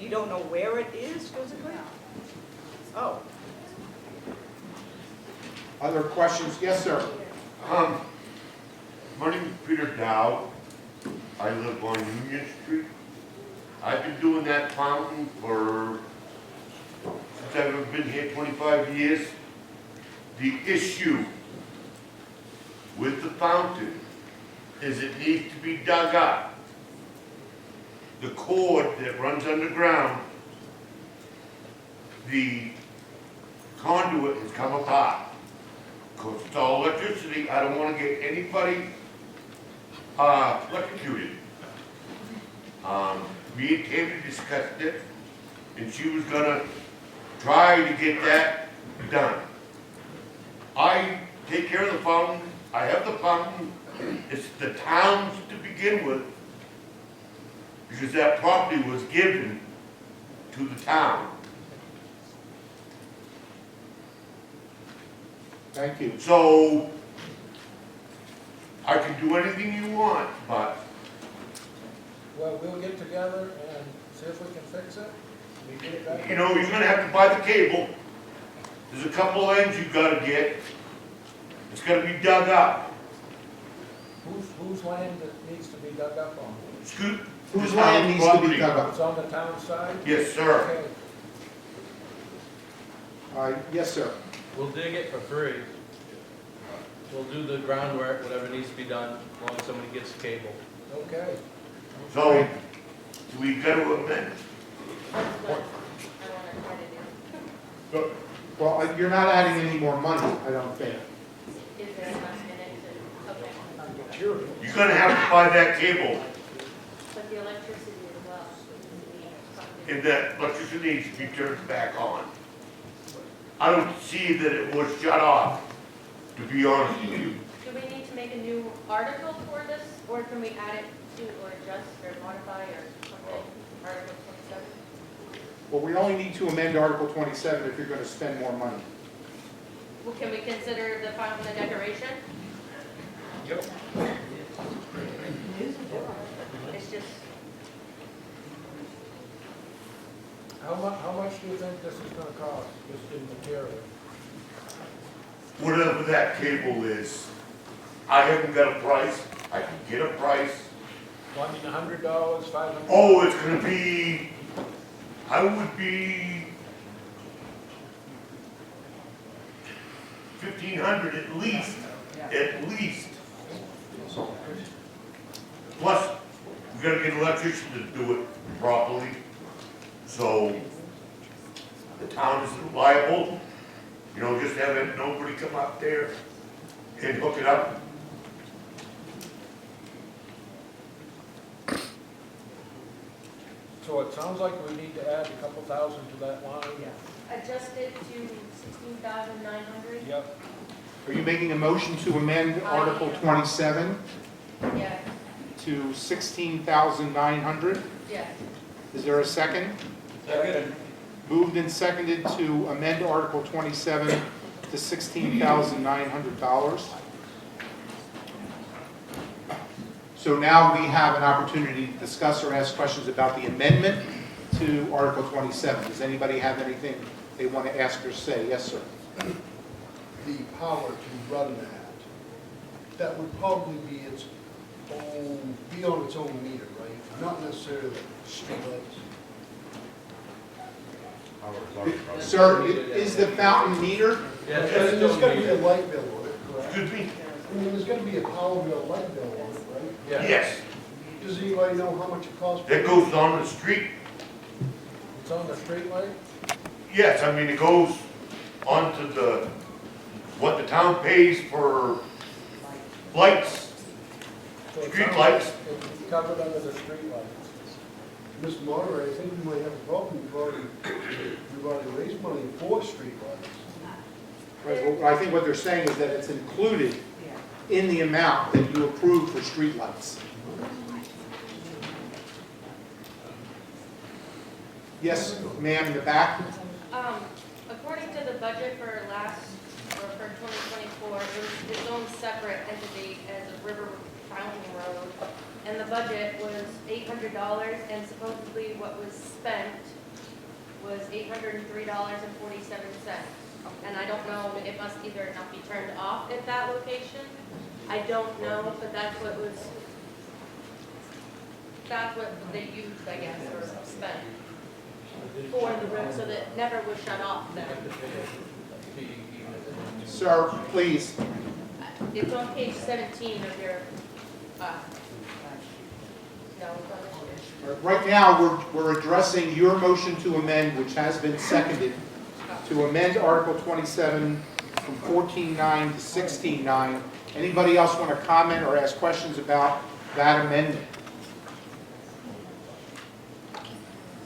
you don't know where it is physically? Oh. Other questions? Yes, sir. My name is Peter Dow. I live on Union Street. I've been doing that fountain since I've been here 25 years. The issue with the fountain is it needs to be dug up. The cord that runs underground, the conduit has come apart. Because it's all electricity, I don't want to get anybody electrocuted. Me and Tammy discussed it, and she was gonna try to get that done. I take care of the fountain, I have the fountain, it's the town's to begin with, because that property was given to the town. Thank you. So, I can do anything you want, but Well, we'll get together and see if we can fix it. We get it back. you know, you're gonna have to buy the cable. There's a couple ends you gotta get. It's gonna be dug up. Whose land that needs to be dug up on? Scoot. Whose the land town needs to be property. dug up? It's on the town side? Yes, sir. Okay. Yes, sir. We'll dig it for free. We'll do the groundwork, whatever needs to be done, as long as somebody gets the cable. Okay. So, we gotta amend. Well, you're not adding any more money, I don't think. Is there enough in it to, okay. You're gonna have to buy that cable, But the electricity as well, needs to be something. and that electricity needs to be turned back on. I don't see that it was shut off, to be honest with you. Do we need to make a new article for this, or can we add it to, or adjust, or modify, or something, Article 27? Well, we only need to amend Article 27 if you're going to spend more money. Well, can we consider the fountain a decoration? Yep. It's just, How much do you think this is gonna cost, just in material? Whatever that cable is, I haven't got a price, I can get a price. $100, $500? Oh, it's gonna be, I would be 1,500 at least, at least. Plus, we gotta get an electrician to do it properly, so the town isn't liable. You know, just having nobody come up there and hook it up. So it sounds like we need to add a couple thousand to that line? adjust it to 16,900? Yep. Are you making a motion to amend Article 27 Yes, to 16,900? yes. Is there a second? Second. Moved and seconded to amend Article 27 to $16,900. So now we have an opportunity to discuss or ask questions about the amendment to Article 27. Does anybody have anything they want to ask or say? Yes, sir. The power to run that would probably be its own, be on its own meter, right? Not necessarily streetlights. Sir, is the fountain meter? Yeah, And that's there's still gonna be a needed. light bill on it, correct? Excuse me? I mean, there's gonna be a power bill, light bill on it, right? Yeah. Yes, Does anybody know how much it costs? that goes on the street. It's on the street light? Yes, I mean, it goes onto the, what the town pays for lights. So it Street sounds lights. like It's covered under the street lights. Mr. Moderator, I think we might have a problem. We've already raised money for streetlights. Right, well, I think what they're saying is that it's included in the amount that you approved for streetlights. Yes, ma'am, in the back? According to the budget for last, or for 2024, it was its own separate entity as a river fountain road. And the budget was $800, and supposedly what was spent was $803.47. And I don't know, it must either not be turned off at that location. I don't know, but that's what they used, I guess, or spent for the road, so that it never was shut off then. Sir, please. It's on page 17 of your, no, it's on this year. Right now, we're addressing your motion to amend, which has been seconded, to amend Article 27 from 14.9 to 16.9. Anybody else want to comment or ask questions about that amendment?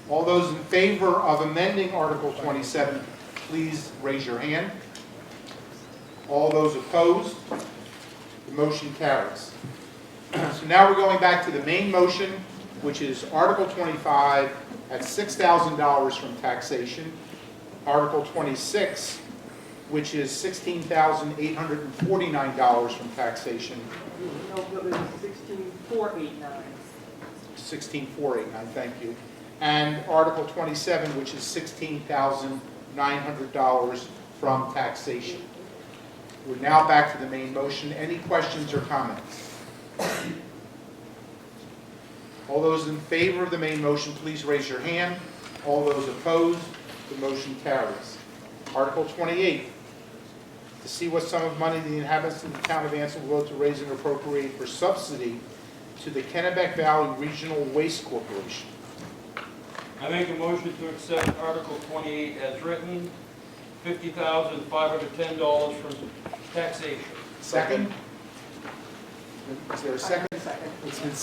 All those in favor of amending Article 27, please raise your hand. All those opposed? The motion carries. So now we're going back to the main motion, which is Article 25 at $6,000 from taxation. Article 26, which is $16,849 from taxation. No, it was 16,489. 16,489, thank you. And Article 27, which is $16,900 from taxation. We're now back to the main motion. Any questions or comments? All those in favor of the main motion, please raise your hand. All those opposed, the motion carries. Article 28, to see what sum of money the inhabitants of the town of Anson will vote to raise and appropriate for subsidy to the Kennebec Valley Regional Waste Corporation. I make a motion to accept Article 28 as written, $50,510 from taxation. Second? Is there a second? It's been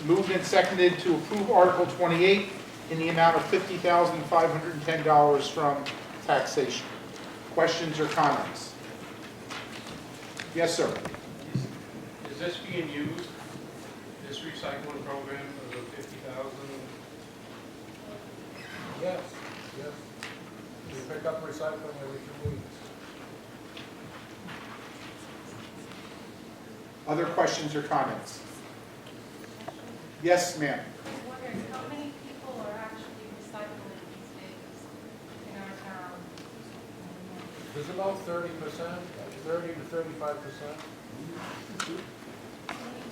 moved and seconded to approve Article 28 in the amount of $50,510 from taxation. Questions or comments? Yes, sir. Is this being used, this recycling program of the 50,000? Yes, yes. We pick up recycling every 2 weeks. Other questions or comments? Yes, ma'am. I was wondering, how many people are actually recycling these days in our town? There's about 30%, 30 to 35%. Do you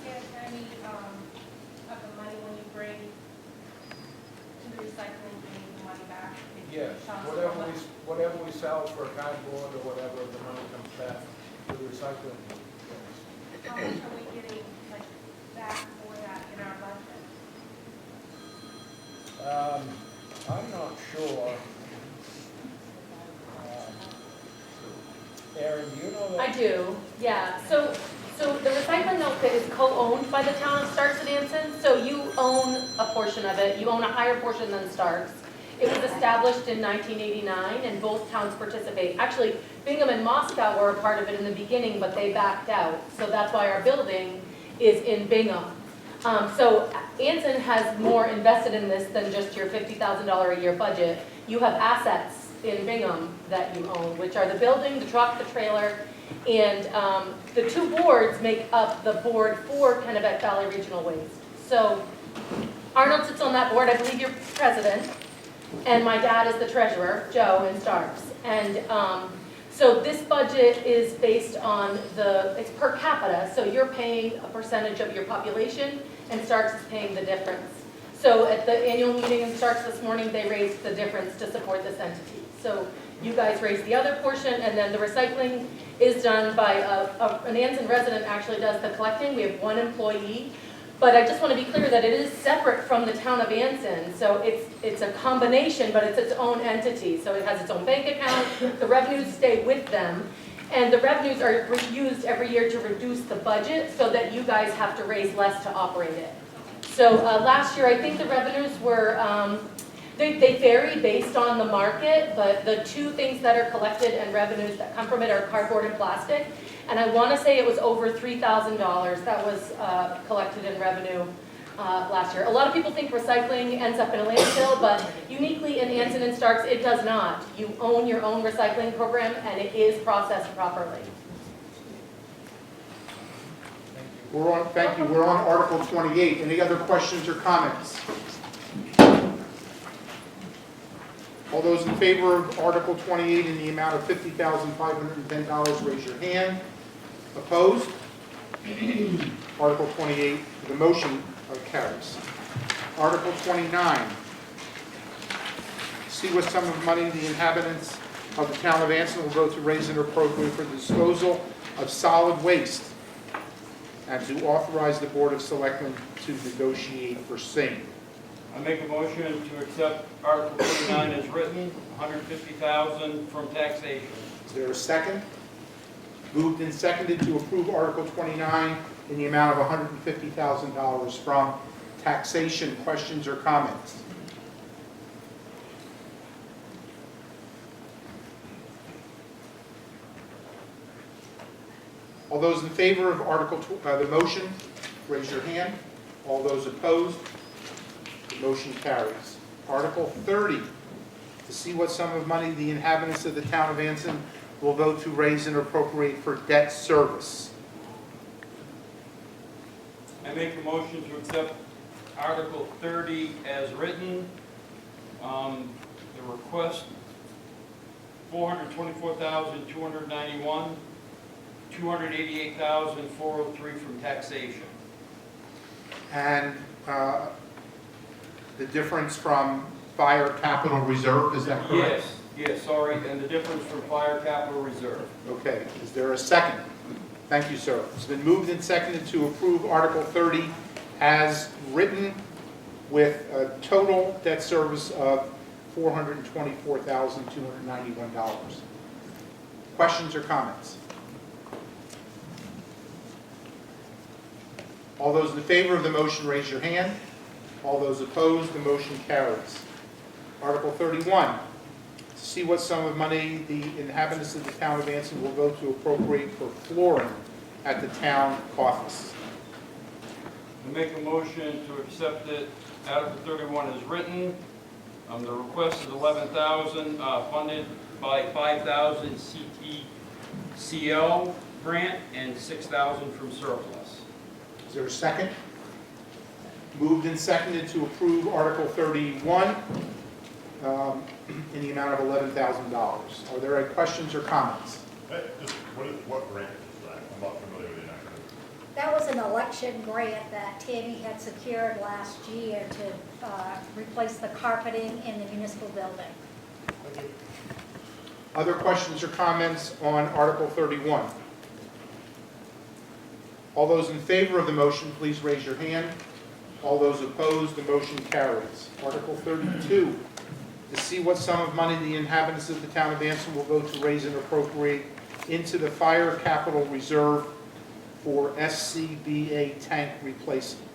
get any of the money when you bring to the recycling, bring the money back? Yes, whatever we sell for cardboard or whatever, the money comes back to the recycling. How much are we getting like back for that in our budget? I'm not sure. Aaron, do you know that? I do, yeah. So the recycling outfit is co-owned by the town of Starks and Anson, so you own a portion of it. You own a higher portion than Starks. It was established in 1989, and both towns participate. Actually, Bingham and Moscow were a part of it in the beginning, but they backed out. So that's why our building is in Bingham. So Anson has more invested in this than just your $50,000 a year budget. You have assets in Bingham that you own, which are the building, the truck, the trailer, and the two boards make up the board for Kennebec Valley Regional Waste. So Arnold sits on that board. I believe you're president. And my dad is the treasurer, Joe, in Starks. And so this budget is based on it's per capita, so you're paying a percentage of your population, and Starks is paying the difference. So at the annual meeting in Starks this morning, they raised the difference to support this entity. So you guys raised the other portion, and then the recycling is done by an Anson resident actually does the collecting. We have one employee. But I just want to be clear that it is separate from the town of Anson. So it's a combination, but it's its own entity. So it has its own bank account. The revenues stay with them. And the revenues are used every year to reduce the budget so that you guys have to raise less to operate it. So last year, I think the revenues were, they vary based on the market, but the two things that are collected and revenues that come from it are cardboard and plastic. And I want to say it was over $3,000 that was collected in revenue last year. A lot of people think recycling ends up in a landfill, but uniquely in Anson and Starks, it does not. You own your own recycling program, and it is processed properly. Thank you. We're on Article 28. Any other questions or comments? All those in favor of Article 28 in the amount of $50,510, raise your hand. Opposed? Article 28, the motion carries. Article 29, see what sum of money the inhabitants of the town of Anson will vote to raise and appropriate for the disposal of solid waste, and to authorize the Board of Selectmen to negotiate for same. I make a motion to accept Article 29 as written, $150,000 from taxation. Is there a second? Moved and seconded to approve Article 29 in the amount of $150,000 from taxation. Questions or comments? All those in favor of the motion, raise your hand. All those opposed, the motion carries. Article 30, to see what sum of money the inhabitants of the town of Anson we'll vote to raise and appropriate for debt service. I make a motion to accept Article 30 as written. The request, $424,291, $288,403 from taxation. And the difference from fire capital reserve, is that correct? Yes, sorry, and the difference from fire capital reserve. Okay, is there a second? Thank you, sir. It's been moved and seconded to approve Article 30 as written with a total debt service of $424,291. Questions or comments? All those in favor of the motion, raise your hand. All those opposed, the motion carries. Article 31, to see what sum of money the inhabitants of the town of Anson will vote to appropriate for flooring at the town office. I make a motion to accept it, Article 31 is written. The request is $11,000, funded by $5,000 CTCL grant and $6,000 from surplus. Is there a second? Moved and seconded to approve Article 31 in the amount of $11,000. Are there any questions or comments? Just, what grant is that? I'm not familiar with the acronym. That was an election grant that Tammy had secured last year to replace the carpeting in the municipal building. Other questions or comments on Article 31? All those in favor of the motion, please raise your hand. All those opposed, the motion carries. Article 32, to see what sum of money the inhabitants of the town of Anson will vote to raise and appropriate into the fire capital reserve for SCBA tank replacement.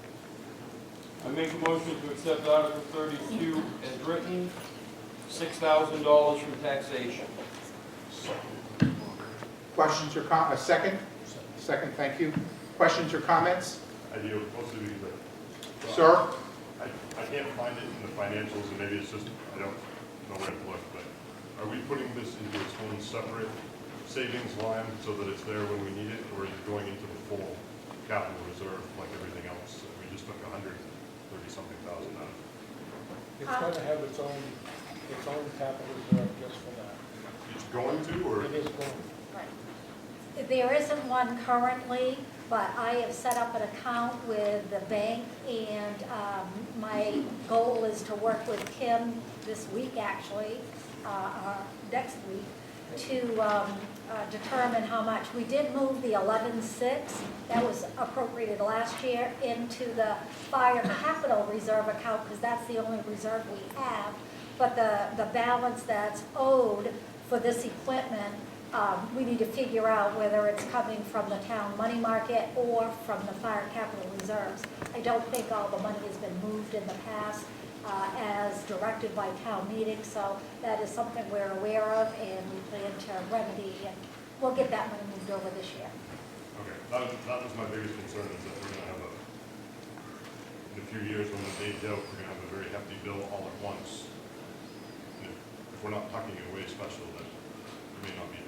I make a motion to accept Article 32 as written, $6,000 from taxation. Questions or comments? A second? Second, thank you. Questions or comments? I do, mostly because Sir? I can't find it in the financials, and maybe it's just, I don't know where to look, but are we putting this into its own separate savings line so that it's there when we need it, or is it going into the full capital reserve like everything else? We just took 130-something thousand out. It's going to have its own capital reserve just for that. It's going to, or? It is going. There isn't one currently, but I have set up an account with the bank, and my goal is to work with Kim this week, actually, next week, to determine how much. We did move the 11.6 that was appropriated last year into the fire capital reserve account, because that's the only reserve we have. But the balance that's owed for this equipment, we need to figure out whether it's coming from the town money market or from the fire capital reserves. I don't think all the money has been moved in the past as directed by town meeting, so that is something we're aware of and we plan to remedy, and we'll get that money moved over this year. Okay, that was my biggest concern, is that we're going to have in a few years when the date's out, we're going to have a very hefty bill all at once. And if we're not tucking it away special, then it may not be there.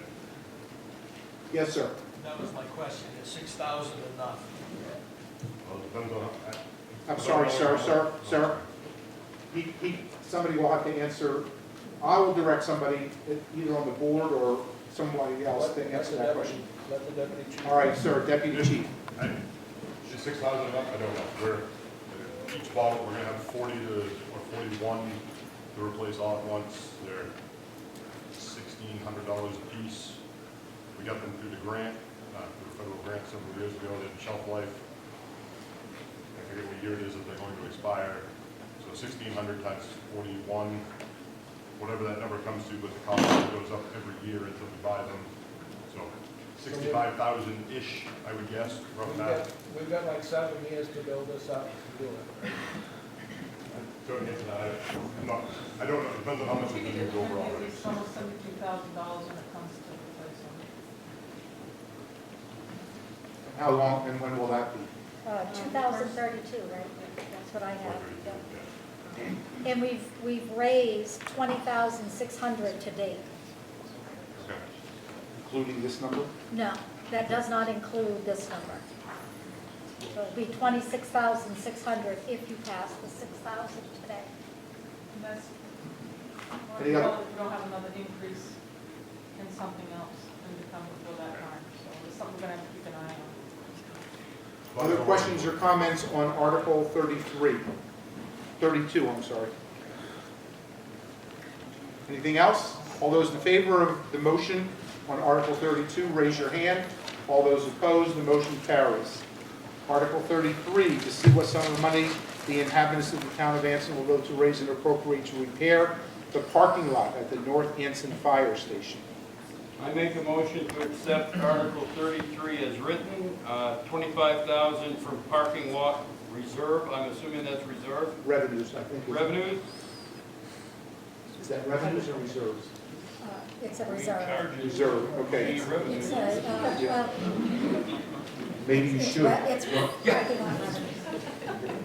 Yes, sir. That was my question, is 6,000 enough? Well, it depends on. I'm sorry, sir. Somebody will have to answer. I will direct somebody, either on the board or somebody else, to answer that question. Let the deputy chief. All right, sir, Deputy Chief. Is 6,000 enough? I don't know. Each bottle, we're going to have 40 or 41 to replace all at once. They're $1,600 a piece. We got them through the grant, through the federal grant several years ago. They have shelf life. I forget what year it is that they're going to expire. So 1,600 times 41, whatever that number comes to, but the cost goes up every year until we buy them. So 65,000-ish, I would guess, rough math. We've got like 7 years to build this up and do it. Don't answer that. I don't know. It depends on how much is in the overall. It's almost $72,000 when it comes to replacing. How long and when will that be? 2032, right? That's what I have. Yep. And we've raised $20,600 to date. Okay. including this number? No, that does not include this number. So it'll be 26,600 if you pass the 6,000 today. And that's, Any other- we don't have another increase in something else in the coming for that time, so it's something we're gonna have to keep an eye on. Other questions or comments on Article 32, I'm sorry. Anything else? All those in favor of the motion on Article 32, raise your hand. All those opposed, the motion carries. Article 33, to see what sum of money the inhabitants of the town of Anson will vote to raise and appropriate to repair the parking lot at the North Anson Fire Station. I make a motion to accept Article 33 as written, 25,000 from parking lot reserve, I'm assuming that's reserve, Revenues, I think. revenues? Is that revenues or reserves? It's a reserve. Reserve, okay. It's a, well, Maybe you it's, should. it's parking lot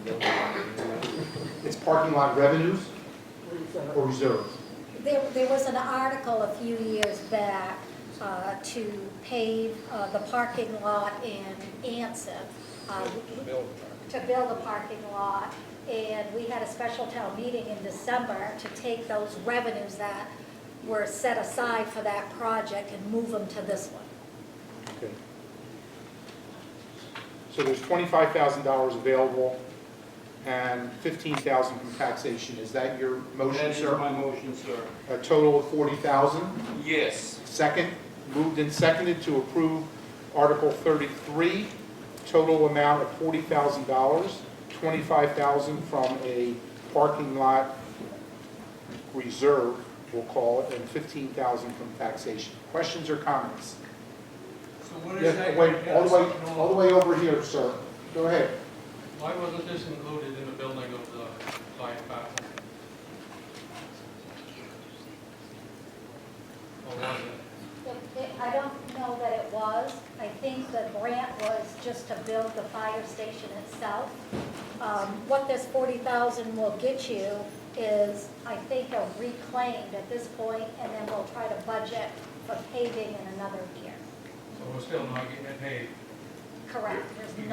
revenues. It's parking lot revenues or reserves? There was an article a few years back to pave the parking lot in Anson, to build a parking lot. And we had a special town meeting in December to take those revenues that were set aside for that project and move them to this one. Okay. So there's $25,000 available and $15,000 from taxation. Is that your motion, That is sir? my motion, sir. A total of $40,000? Yes. Second, moved and seconded to approve Article 33, total amount of $40,000, $25,000 from a parking lot reserve, we'll call it, and $15,000 from taxation. Questions or comments? So what is Yes, that? wait, all the way over here, sir. Go ahead. Why wasn't this included in the building of the fire department? Or was it? I don't know that it was. I think the grant was just to build the fire station itself. What this 40,000 will get you is, I think, a reclaimed at this point, and then we'll try to budget for paving in another year. So we're still not getting it paid? Correct. There's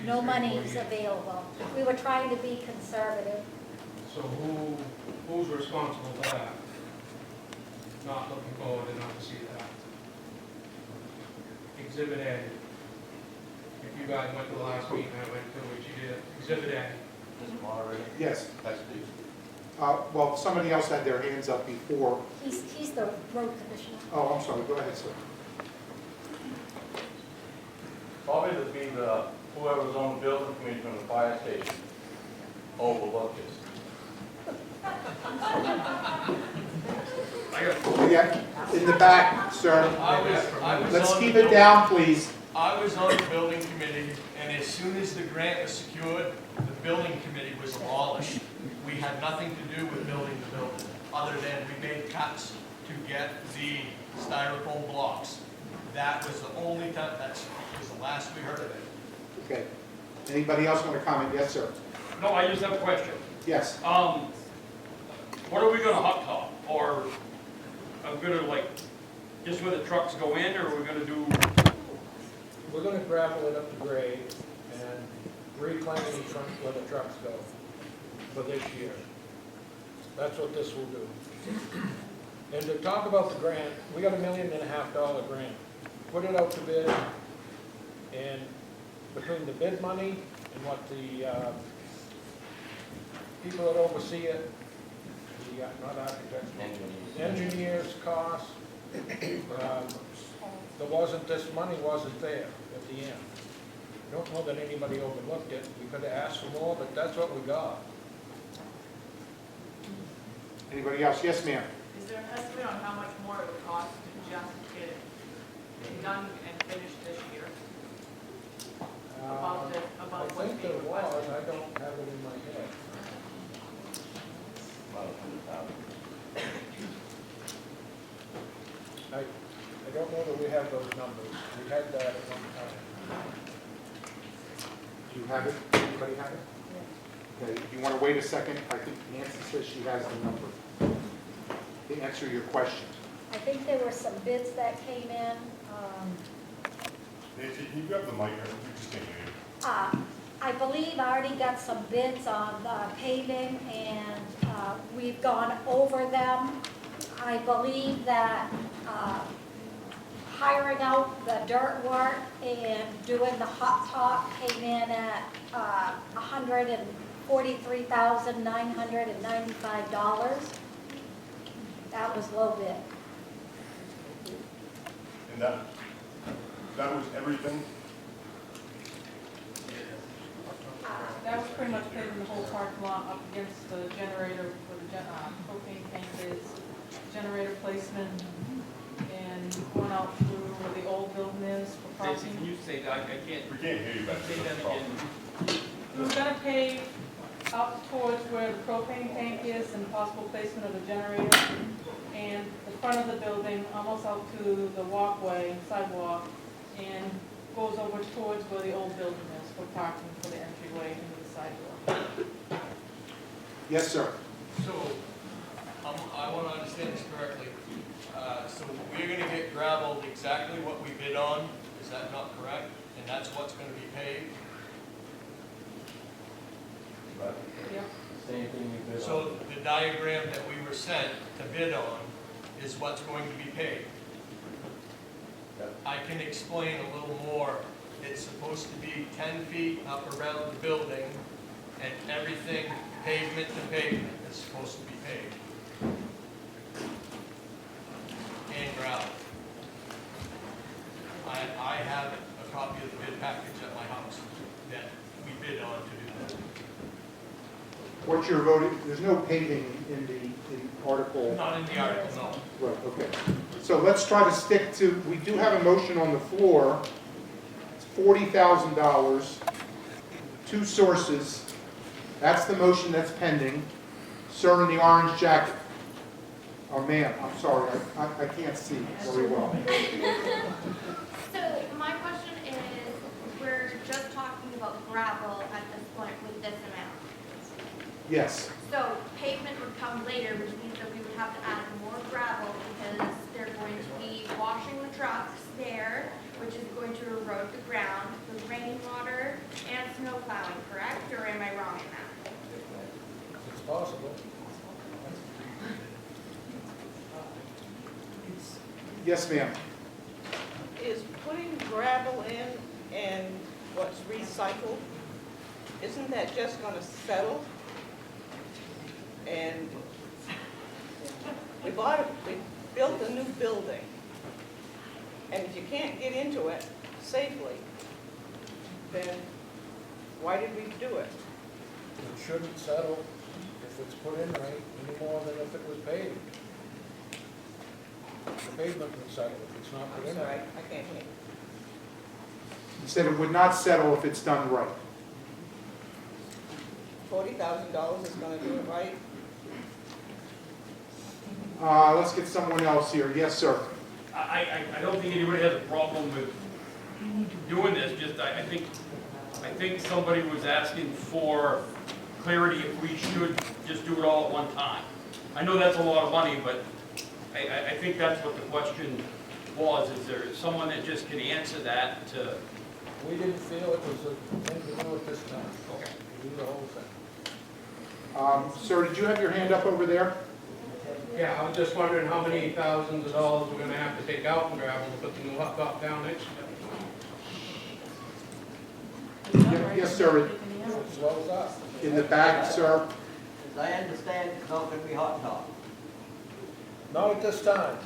no monies available. We were trying to be conservative. So who's responsible for that? Not looking forward and not to see that. Exhibit A. If you guys went to the last meeting, I went to, which you did. Exhibit A. Mr. Moderator? Yes. That's Steve. Well, somebody else had their hands up before. He's the road commissioner. Oh, I'm sorry. Go ahead, sir. Probably to be the, whoever's on the building committee from the fire station overlooked this. Yeah, in the back, sir. Let's keep it down, please. I was on the building committee, and as soon as the grant was secured, the building committee was abolished. We had nothing to do with building the building, other than we made cuts to get the styrofoam blocks. That was the only time, that was the last we heard of it. Okay. Anybody else want to comment? Yes, sir. No, I just have a question. Yes. What are we gonna hot top? Or I'm gonna like, just where the trucks go in, or are we gonna do? We're gonna gravel it up to grade and reclaim each one where the trucks go for this year. That's what this will do. And to talk about the grant, we got $1.5 million grant. Put it out to bid, and between the bid money and what the people that oversee it, the, not architects, engineers cost, this money wasn't there at the end. Don't know that anybody overlooked it. We could have asked for more, but that's what we got. Anybody else? Yes, ma'am. Is there an estimate on how much more it would cost to just get it done and finished this year? Above I what's think there being was, requested? I don't have it in my head. I don't know that we have those numbers. We had that at one time. Do you have it? Anybody have it? Okay. You want to wait a second? I think Nancy says she has the number. To answer your question. I think there were some bids that came in. Nancy, can you grab the mic? We just can't hear you. I believe I already got some bids on paving, and we've gone over them. I believe that hiring out the dirt work and doing the hot top came in at $143,995. That was low bid. And that was everything? That was pretty much paving the whole parking lot up against the generator for the propane tank is, generator placement, and going out through where the old building is for Nancy, parking. can you say that? I can't. We can't hear you back Say there. that again. We were gonna pave up towards where the propane tank is and possible placement of the generator, and the front of the building, almost out to the walkway, sidewalk, and goes over towards where the old building is for parking for the entryway into the sidewalk. Yes, sir. So, I want to understand this correctly. So we're going to get gravelled exactly what we bid on, is that not correct? And that's what's going to be paid? Yep. Same thing we bid on. So the diagram that we were sent to bid on is what's going to be paid? I can explain a little more. It's supposed to be 10 feet up around the building, and everything pavement to pavement is supposed to be paved. And gravel. I have a copy of the bid package at my house that we bid on to do that. What's your voting? There's no paving in the article. Not in the article, no. Right, okay. So let's try to stick to, we do have a motion on the floor. It's $40,000, two sources. That's the motion that's pending. Sir in the orange jacket. Oh, ma'am, I'm sorry, I can't see very well. So my question is, we're just talking about gravel at this point with this amount. Yes, So pavement would come later, which means that we would have to add more gravel because they're going to be washing the trucks there, which is going to erode the ground with rainwater and snow plowing, correct? Or am I wrong in that? It's possible. yes, ma'am. Is putting gravel in and what's recycled, isn't that just gonna settle? And we built a new building, and if you can't get into it safely, then why did we do it? It shouldn't settle if it's put in right any more than if it was paved. The pavement would settle if it's not put I'm in sorry, right. I can't hear. You said it would not settle if it's done right. $40,000 is gonna do it right? Let's get someone else here. Yes, sir. I don't think anybody has a problem with doing this, just I think somebody was asking for clarity if we should just do it all at one time. I know that's a lot of money, but I think that's what the question was, is there someone that just can answer that to? We didn't feel it was a thing to do at this time. Okay. We do the whole thing. Sir, did you have your hand up over there? Yeah, I was just wondering how many thousands of dollars we're gonna have to take out in gravel to put the new hot top down next year. Yes, sir. As well as us. In the back, sir. As I understand, it's not gonna be hot top. Not at this time.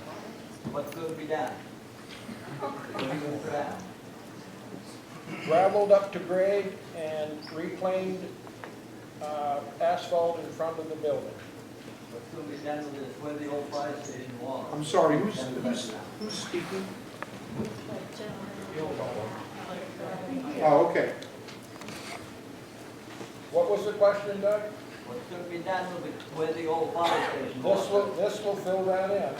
What's gonna be done? What are you gonna put down? Gravelled up to grade and reclaimed asphalt in front of the building. What's gonna be done with it, where the old fire station was? I'm sorry, who's speaking? Oh, okay. What was the question, Doug? What's gonna be done with where the old fire station was? This will fill that in.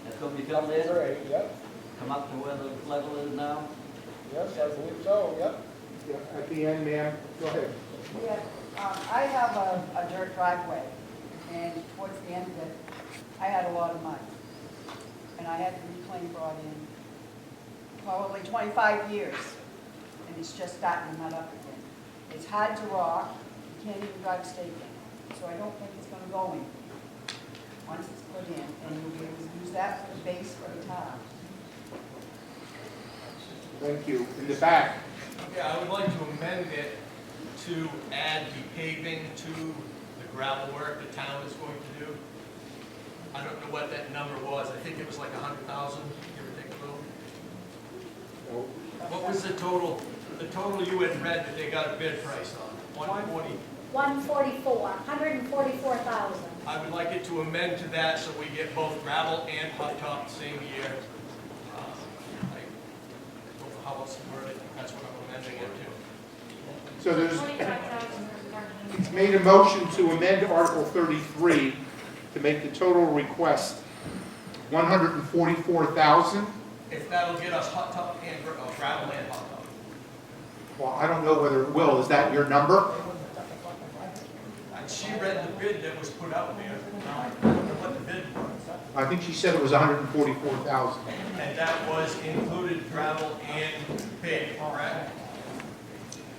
It's gonna be filled in, Grade, yep. come up to where the level is now? Yes, I believe so, yep. Yeah, at the end, ma'am, go ahead. Yeah, I have a dirt driveway, and towards the end of it, I had a lot of mud. And I had the reclaim brought in probably 25 years, and it's just starting to nut up again. It's hard to rock, you can't even drive stake in it, so I don't think it's gonna go in once it's put in, and you'll be able to use that for the base for the tile. Thank you. In the back, Yeah, I would like to amend it to add the paving to the gravel work the town is going to do. I don't know what that number was. I think it was like 100,000, give or take a little. What was the total you had read that they got a bid price on? 140? 144,000. I would like it to amend to that so we get both gravel and hot top the same year. I don't know how else to word it. That's what I'm amending it to. so there's, 25,000. it's made a motion to amend Article 33 to make the total request 144,000. If that'll get us hot top and gravel and hot top. Well, I don't know whether it will. Is that your number? And she read the bid that was put out there. I don't know what the bid was. I think she said it was 144,000. And that was included gravel and paving, correct?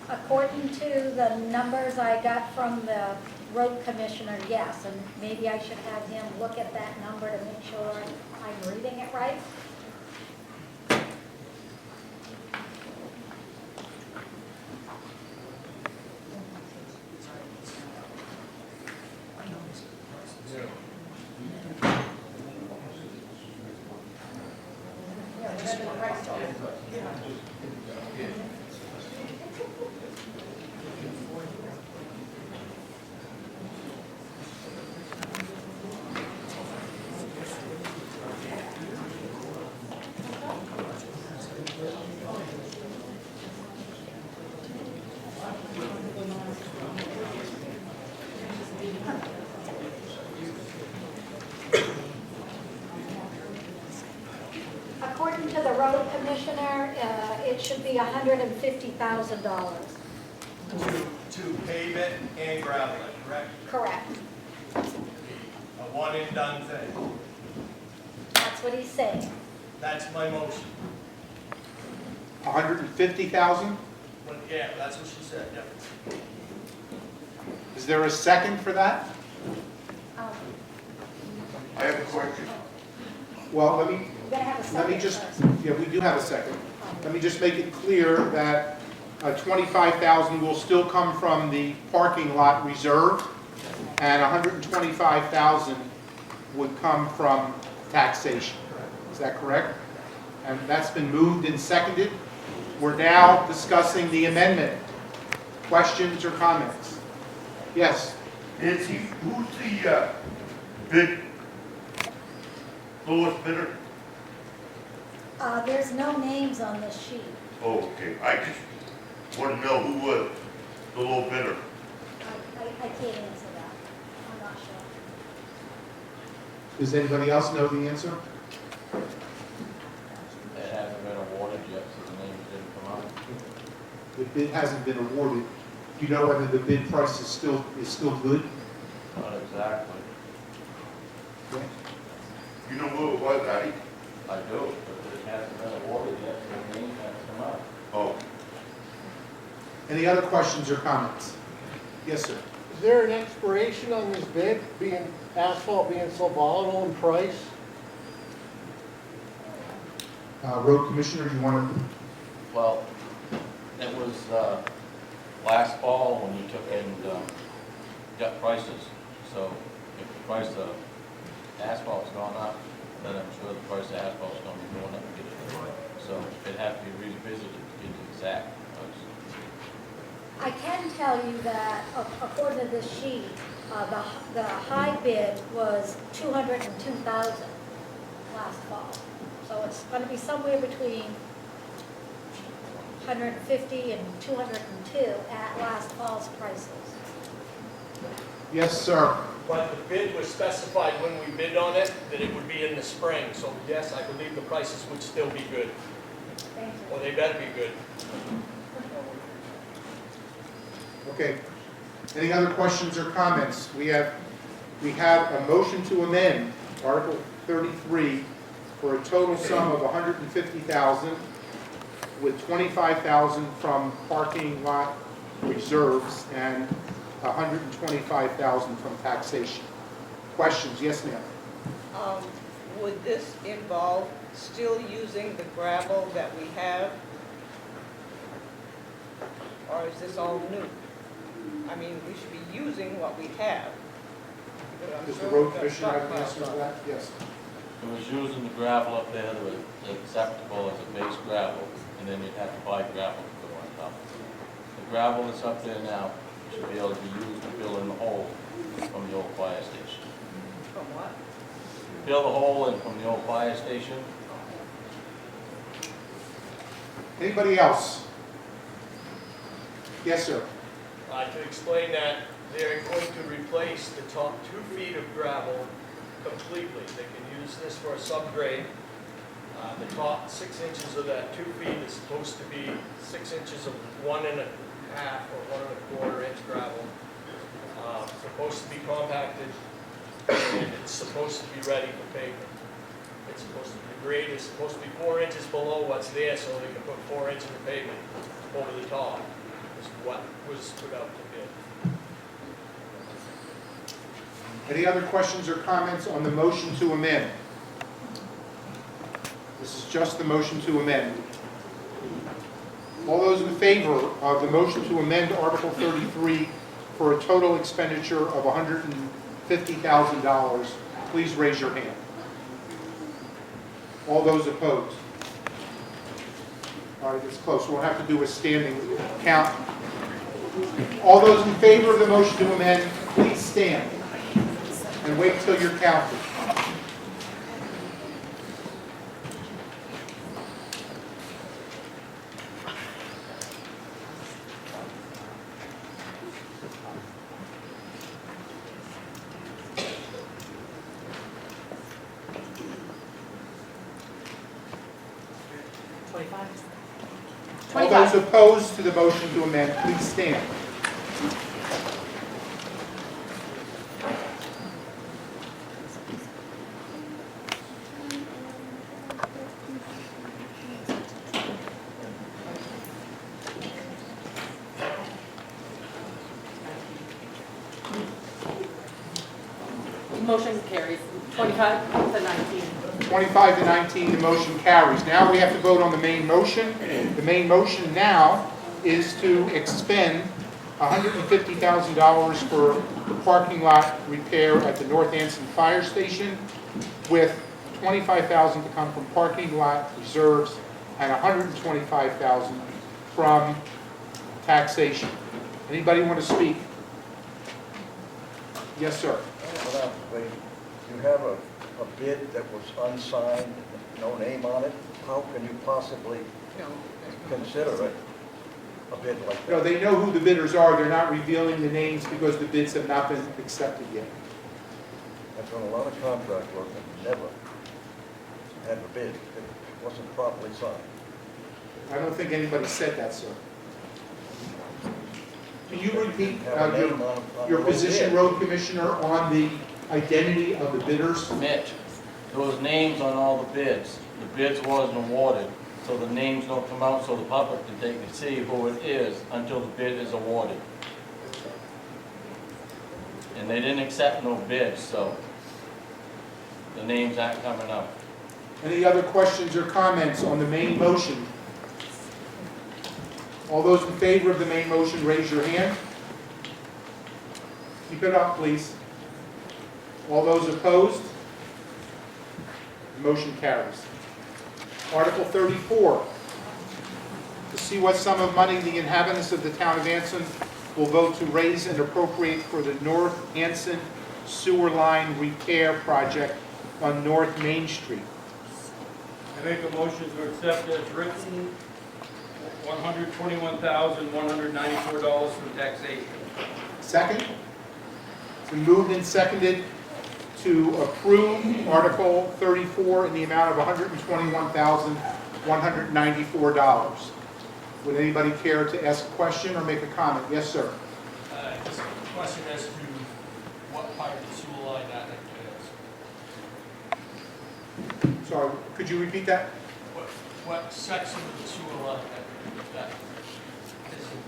According to the numbers I got from the road commissioner, yes, and maybe I should have him look at that number to make sure I'm reading it right. According to the road commissioner, it should be $150,000. To pave it and gravel it, correct? Correct. A one and done thing. That's what he's saying. That's my motion. 150,000? Well, yeah, that's what she said, yeah. Is there a second for that? I have a question. Well, let me You gotta have a Let me second just, first. yeah, we do have a second. Let me just make it clear that 25,000 will still come from the parking lot reserve, and 125,000 would come from taxation. Is that correct? And that's been moved and seconded. We're now discussing the amendment. Questions or comments? Yes? Nancy, who's the bid, lowest bidder? There's no names on this sheet. Oh, okay, I just want to know who was the low bidder. I can't answer that. I'm not sure. Does anybody else know the answer? It hasn't been awarded yet, so the names didn't come out. The bid hasn't been awarded. Do you know whether the bid price is still good? Not exactly. You know who it was, Patty? I do, but it hasn't been awarded yet, so the names haven't come out. Oh, Any other questions or comments? Yes, sir. Is there an expiration on this bid, asphalt being so volatile in price? Road Commissioner, you want to? Well, it was last fall when you took and got prices. So if the price of asphalt's gone up, then I'm sure the price of asphalt's going to be going up again. So it has to be revisited to get the exact price. I can tell you that according to this sheet, the high bid was $202,000 last fall. So it's going to be somewhere between 150 and 202 at last fall's prices. Yes, sir. But the bid was specified when we bid on it, that it would be in the spring. So yes, I believe the prices would still be good. Thank you. Or they better be good. Okay. Any other questions or comments? We have a motion to amend Article 33 for a total sum of $150,000 with 25,000 from parking lot reserves and 125,000 from taxation. Questions? Yes, ma'am. Would this involve still using the gravel that we have? Or is this all new? I mean, we should be using what we have. But I'm Does the sure road we've got commissioner have an stockpiles answer to of it. that? Yes. It was using the gravel up there that was acceptable as a base gravel, and then you'd have to buy gravel to go on top. The gravel that's up there now should be able to be used to fill in the hole from the old fire station. From what? Fill the hole in from the old fire station. Anybody else? Yes, sir. To explain that, they're going to replace the top 2 feet of gravel completely. They can use this for a subgrade. The top 6 inches of that 2 feet is supposed to be 6 inches of 1.5 or 1.25 inch gravel. Supposed to be compacted, and it's supposed to be ready for pavement. It's supposed to be, the grade is supposed to be 4 inches below what's there, so they can put 4 inches of pavement over the top. Is what was put out to bid. Any other questions or comments on the motion to amend? This is just the motion to amend. All those in favor of the motion to amend Article 33 for a total expenditure of $150,000, please raise your hand. All those opposed? All right, it's close. We'll have to do a standing count. All those in favor of the motion to amend, please stand and wait until you're counted. All those opposed to the motion to amend, please stand. Motion carries, 25 to 19. 25 to 19, the motion carries. Now we have to vote on the main motion. The main motion now is to expend $150,000 for the parking lot repair at the North Anson Fire Station, with $25,000 to come from parking lot reserves and $125,000 from taxation. Anybody want to speak? Yes, sir. You have a bid that was unsigned, no name on it. How can you possibly consider it a bid like that? No, they know who the bidders are. They're not revealing the names because the bids have not been accepted yet. I've done a lot of contract work and never had a bid that wasn't properly signed. I don't think anybody said that, sir. Can you repeat Have a name on your the position, bid. road commissioner, on the identity of the bidders? Mitch, there was names on all the bids. The bids wasn't awarded, so the names don't come out so the public can take and see who it is until the bid is awarded. And they didn't accept no bids, so the names aren't coming out. Any other questions or comments on the main motion? All those in favor of the main motion, raise your hand. Keep it up, please. All those opposed? The motion carries. Article 34, to see what sum of money the inhabitants of the town of Anson will vote to raise and appropriate for the North Anson Sewer Line Repair Project on North Main Street. I make a motion to accept as written, $121,194 from taxation. Second? It's been moved and seconded to approve Article 34 in the amount of $121,194. Would anybody care to ask a question or make a comment? Yes, sir. Just a question as to what part of the sewer line that is. Sorry, could you repeat that? what section of the sewer line that isn't,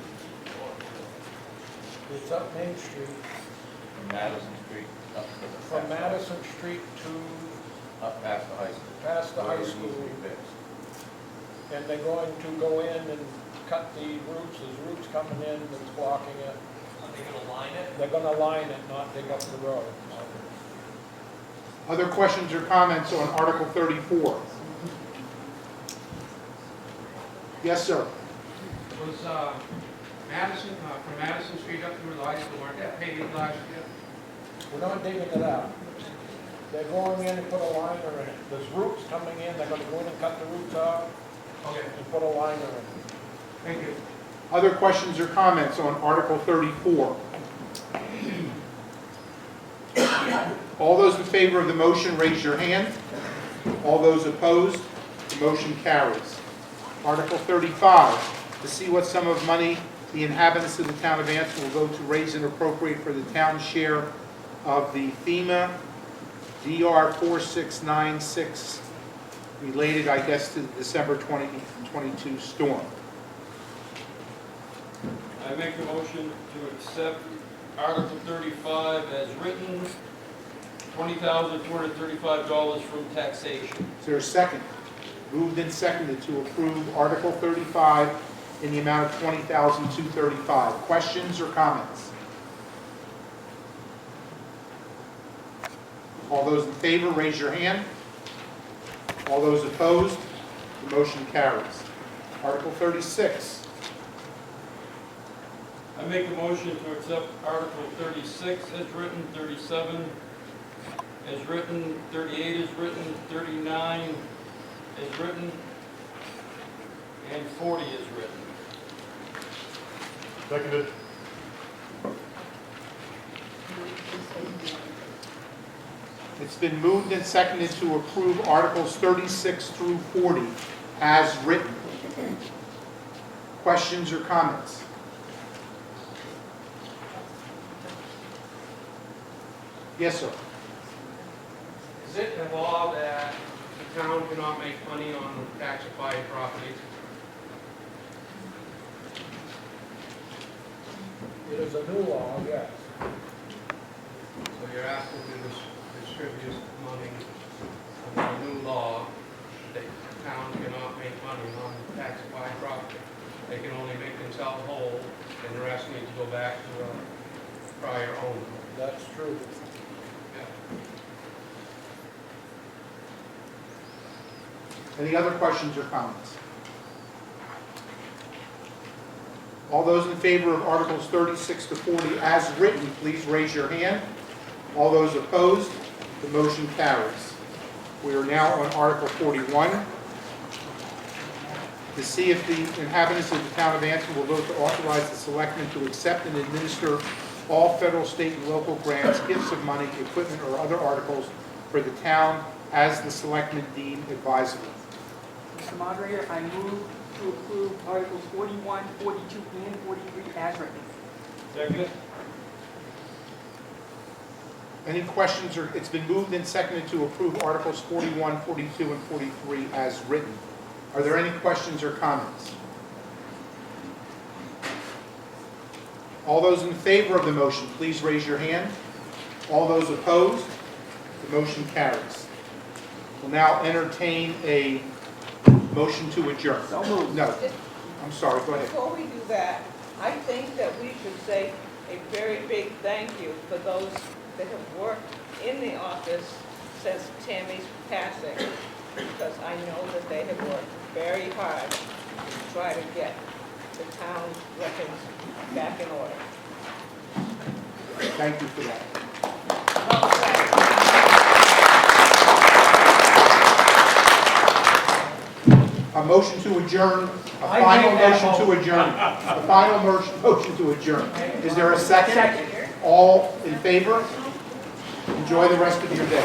It's up Main Street, From Madison Street up to the. from Madison Street to Up past the high school. past the Where high it needs to school. be fixed. And they're going to go in and cut the roots, there's roots coming in that's blocking it. are they gonna line it? They're gonna line it, not dig up the road. Other questions or comments on Article 34? Yes, sir. Was Madison, from Madison Street up through the high school, weren't that paved last year? We're not digging it out. They're going in and put a liner in it. There's roots coming in, they're gonna go in and cut the roots out Okay, and put a liner in it. thank you. Other questions or comments on Article 34? All those in favor of the motion, raise your hand. All those opposed, the motion carries. Article 35, to see what sum of money the inhabitants of the town of Anson will go to raise and appropriate for the town's share of the FEMA DR 4696 related, I guess, to the December 2022 storm. I make a motion to accept Article 35 as written, $20,235 from taxation. Is there a second? Moved and seconded to approve Article 35 in the amount of $20,235. Questions or comments? All those in favor, raise your hand. All those opposed, the motion carries. Article 36. I make a motion to accept Article 36 as written, 37 as written, 38 as written, 39 as written, and 40 as written. Seconded. It's been moved and seconded to approve Articles 36 through 40 as written. Questions or comments? Yes, sir. Is it a law that the town cannot make money on tax-acquired properties? It is a new law, yes. So you're asking to distribute money under a new law that the town cannot make money on tax-acquired property. They can only make themselves whole, and the rest need to go back to a prior owner. That's true. Any other questions or comments? All those in favor of Articles 36 to 40 as written, please raise your hand. All those opposed, the motion carries. We are now on Article 41. To see if the inhabitants of the town of Anson will vote to authorize the selectmen to accept and administer all federal, state, and local grants, gifts of money, equipment, or other articles for the town as the selectmen deem advisable. Mr. Moderator, I move to approve Articles 41, 42, and 43 as written. Second. Any questions, or it's been moved and seconded to approve Articles 41, 42, and 43 as written. Are there any questions or comments? All those in favor of the motion, please raise your hand. All those opposed, the motion carries. We'll now entertain a motion to adjourn. So moved. No, I'm sorry, go ahead. Before we do that, I think that we should say a very big thank you for those that have worked in the office since Tammy's passing, because I know that they have worked very hard to try to get the town's records back in order. Thank you for that. A motion to adjourn, a final motion to adjourn, a final motion to adjourn. Is there a second? Second. All in favor? Enjoy the rest of your day.